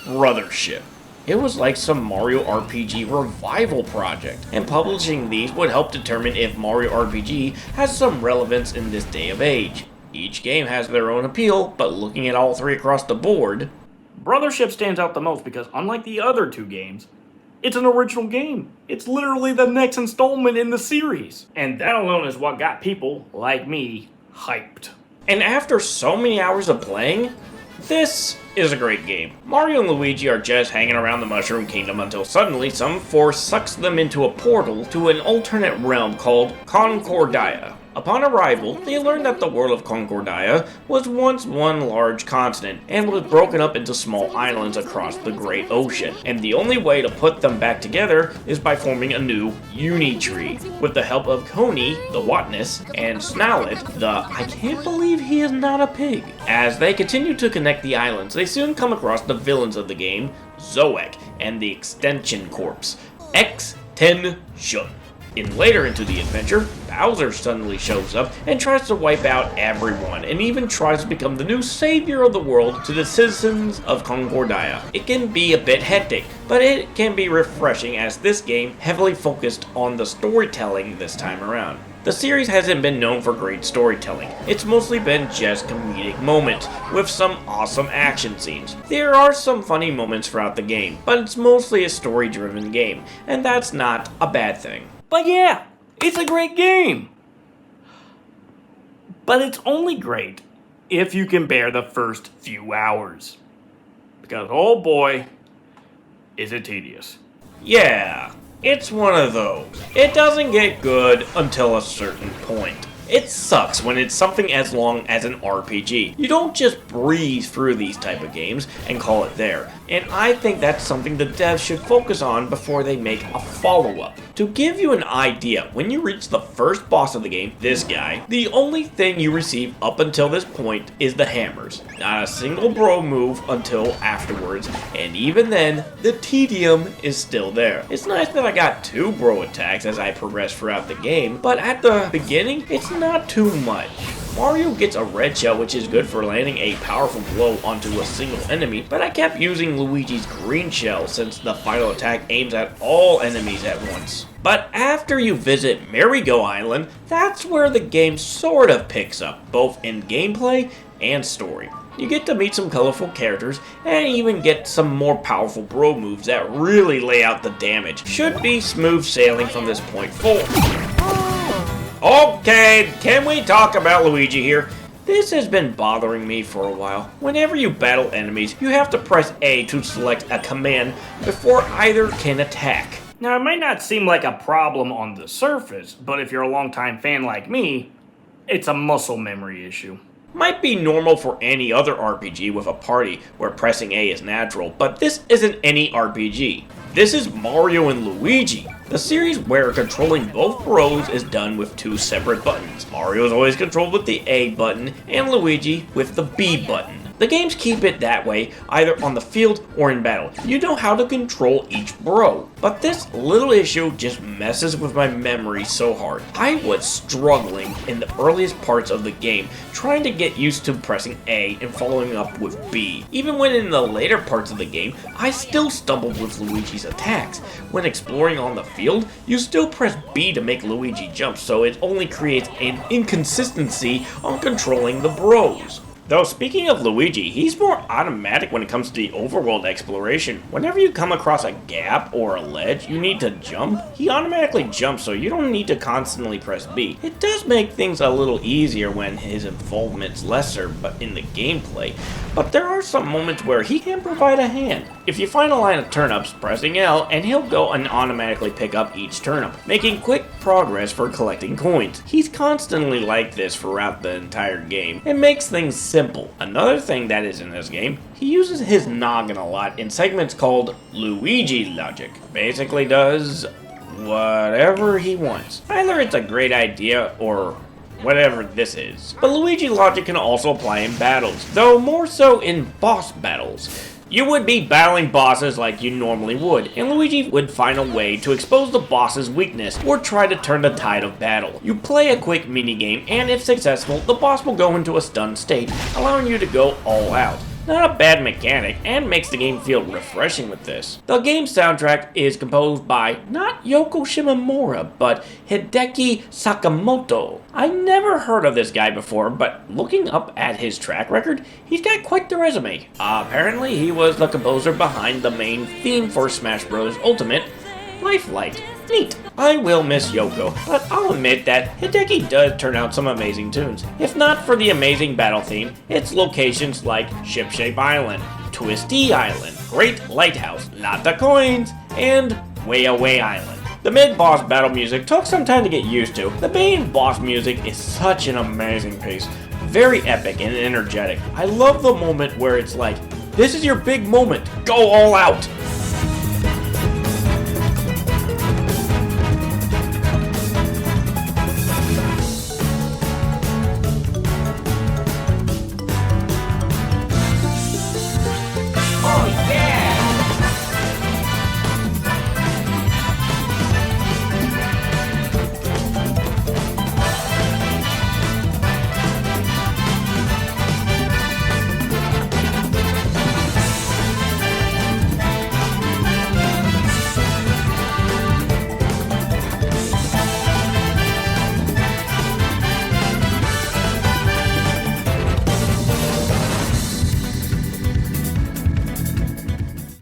Brothership. It was like some Mario RPG revival project, and publishing these would help determine if Mario RPG has some relevance in this day of age. Each game has their own appeal, but looking at all 3 across the board, Brothership stands out the most because unlike the other 2 games, it's an original game. It's literally the next installment in the series. And that alone is what got people, like me, hyped. And after so many hours of playing, this is a great game. Mario and Luigi are just hanging around the Mushroom Kingdom until suddenly some force sucks them into a portal to an alternate realm called Concordia. Upon arrival, they learn that the world of Concordia was once one large continent and was broken up into small islands across the Great Ocean, and the only way to put them back together is by forming a new Uni-Tree. With the help of Coney, the Whatness, and Snowlet, the I can't believe he is not a pig. As they continue to connect the islands, they soon come across the villains of the game, Zoek, and the Extension Corps, X-Tension. Later into the adventure, Bowser suddenly shows up and tries to wipe out everyone, and even tries to become the new savior of the world to the citizens of Concordia. It can be a bit hectic, but it can be refreshing as this game heavily focused on the storytelling this time around. The series hasn't been known for great storytelling. It's mostly been just comedic moments, with some awesome action scenes. There are some funny moments throughout the game, but it's mostly a story-driven game, and that's not a bad thing. But yeah, it's a great game. But it's only great if you can bear the first few hours. Because, oh boy, is it tedious. Yeah, it's one of those. It doesn't get good until a certain point. It sucks when it's something as long as an RPG. You don't just breeze through these type of games and call it there. And I think that's something the devs should focus on before they make a follow-up. To give you an idea, when you reach the first boss of the game, this guy, the only thing you receive up until this point is the hammers. Not a single bro move until afterwards, and even then, the tedium is still there. It's nice that I got 2 bro attacks as I progress throughout the game, but at the beginning, it's not too much. Mario gets a red shell, which is good for landing a powerful blow onto a single enemy, but I kept using Luigi's green shell since the final attack aims at all enemies at once. But after you visit Merry-Go Island, that's where the game sort of picks up, both in gameplay and story. You get to meet some colorful characters, and even get some more powerful bro moves that really lay out the damage. Should be smooth sailing from this point forward. Okay, can we talk about Luigi here? This has been bothering me for a while. Whenever you battle enemies, you have to press A to select a command before either can attack. Now, it might not seem like a problem on the surface, but if you're a longtime fan like me, it's a muscle memory issue. Might be normal for any other RPG with a party where pressing A is natural, but this isn't any RPG. This is Mario and Luigi, the series where controlling both bros is done with 2 separate buttons. Mario is always controlled with the A button, and Luigi with the B button. The games keep it that way either on the field or in battle. You know how to control each bro. But this little issue just messes with my memory so hard. I was struggling in the earliest parts of the game trying to get used to pressing A and following up with B. Even when in the later parts of the game, I still stumbled with Luigi's attacks. When exploring on the field, you still press B to make Luigi jump, so it only creates an inconsistency on controlling the bros. Though speaking of Luigi, he's more automatic when it comes to the overworld exploration. Whenever you come across a gap or a ledge you need to jump, he automatically jumps so you don't need to constantly press B. It does make things a little easier when his involvement's lesser but in the gameplay, but there are some moments where he can provide a hand. If you find a line of turnips, pressing L and he'll go and automatically pick up each turnip, making quick progress for collecting coins. He's constantly like this throughout the entire game. It makes things simple. Another thing that is in this game, he uses his noggin a lot in segments called Luigi Logic. Basically does whatever he wants. Either it's a great idea or whatever this is. But Luigi Logic can also apply in battles, though more so in boss battles. You would be battling bosses like you normally would, and Luigi would find a way to expose the boss's weakness or try to turn the tide of battle. You play a quick minigame, and if successful, the boss will go into a stunned state, allowing you to go all out. Not a bad mechanic, and makes the game feel refreshing with this. The game's soundtrack is composed by not Yoko Shimomura, but Hideki Sakamoto. I never heard of this guy before, but looking up at his track record, he's got quite the resume. Apparently, he was the composer behind the main theme for Smash Bros. Ultimate, Lifelight. Neat. I will miss Yoko, but I'll admit that Hideki does turn out some amazing tunes. If not for the amazing battle theme, it's locations like Shipshape Island, Twisty Island, Great Lighthouse, Lotta Coins, and Way Away Island. The mid-boss battle music took some time to get used to. The main boss music is such an amazing piece, very epic and energetic. I love the moment where it's like, this is your big moment, go all out!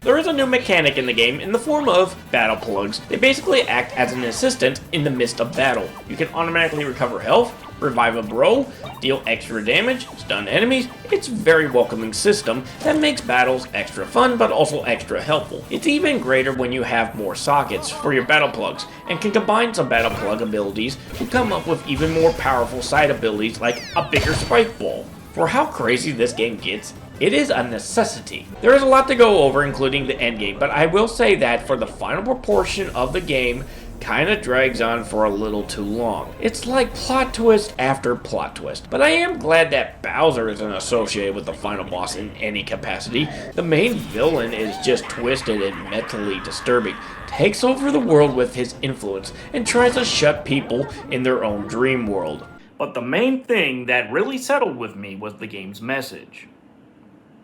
There is a new mechanic in the game in the form of battle plugs. They basically act as an assistant in the midst of battle. You can automatically recover health, revive a bro, deal extra damage, stun enemies. It's a very welcoming system that makes battles extra fun but also extra helpful. It's even greater when you have more sockets for your battle plugs and can combine some battle plug abilities to come up with even more powerful side abilities like a bigger spike ball. For how crazy this game gets, it is a necessity. There is a lot to go over, including the endgame, but I will say that for the final proportion of the game, kinda drags on for a little too long. It's like plot twist after plot twist, but I am glad that Bowser isn't associated with the final boss in any capacity. The main villain is just twisted and mentally disturbing, takes over the world with his influence, and tries to shut people in their own dream world. But the main thing that really settled with me was the game's message.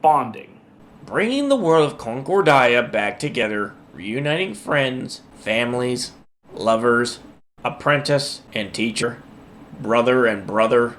Bonding. Bringing the world of Concordia back together, reuniting friends, families, lovers, apprentice and teacher, brother and brother.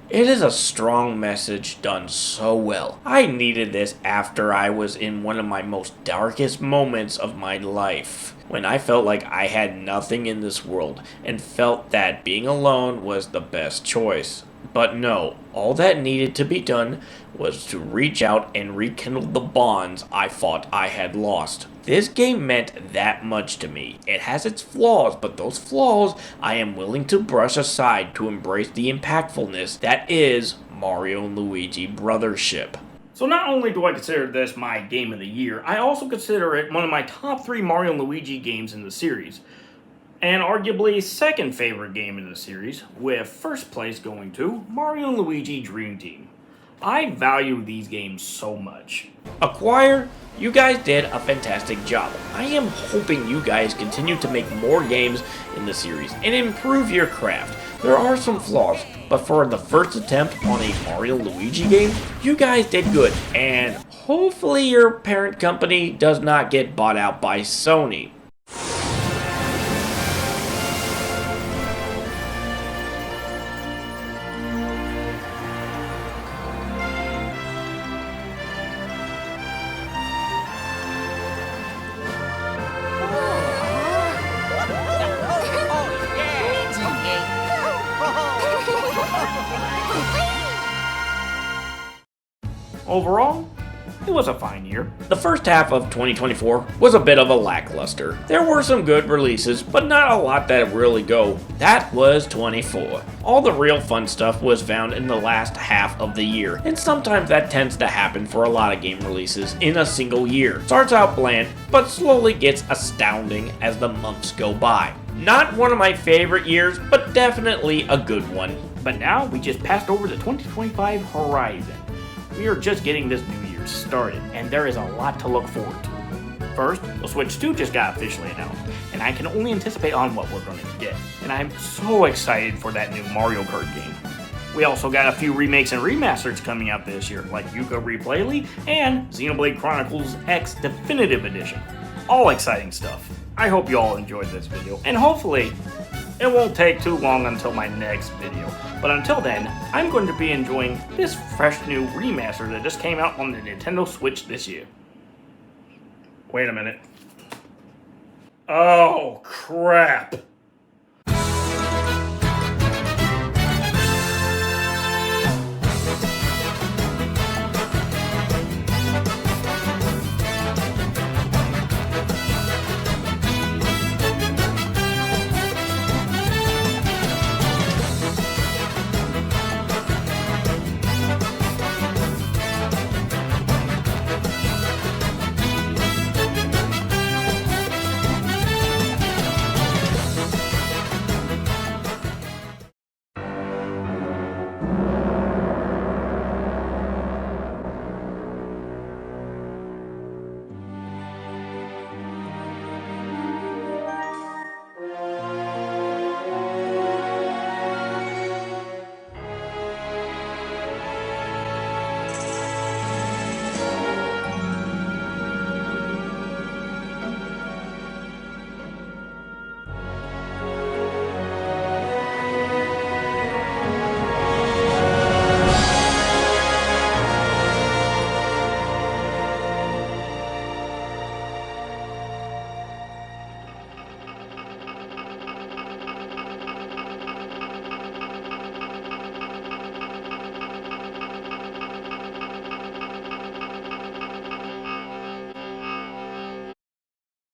It is a strong message done so well. I needed this after I was in one of my most darkest moments of my life, when I felt like I had nothing in this world and felt that being alone was the best choice. But no, all that needed to be done was to reach out and rekindle the bonds I thought I had lost. This game meant that much to me. It has its flaws, but those flaws I am willing to brush aside to embrace the impactfulness that is Mario and Luigi Brothership. So not only do I consider this my game of the year, I also consider it one of my top 3 Mario and Luigi games in the series. And arguably second favorite game in the series, with first place going to Mario & Luigi Dream Team. I value these games so much. Acquire, you guys did a fantastic job. I am hoping you guys continue to make more games in the series and improve your craft. There are some flaws, but for the first attempt on a Mario Luigi game, you guys did good, and hopefully your parent company does not get bought out by Sony. Overall, it was a fine year. The first half of 2024 was a bit of a lackluster. There were some good releases, but not a lot that really go. That was 24. All the real fun stuff was found in the last half of the year, and sometimes that tends to happen for a lot of game releases in a single year. Starts out bland, but slowly gets astounding as the months go by. Not one of my favorite years, but definitely a good one. But now we just passed over the 2025 horizon. We are just getting this new year started, and there is a lot to look forward to. First, the Switch 2 just got officially announced, and I can only anticipate on what we're going to get. And I'm so excited for that new Mario Kart game. We also got a few remakes and remasters coming out this year, like Yooka Replayly and Xenoblade Chronicles X Definitive Edition. All exciting stuff. I hope you all enjoyed this video, and hopefully it won't take too long until my next video. But until then, I'm going to be enjoying this fresh new remaster that just came out on the Nintendo Switch this year. Wait a minute. Oh, crap.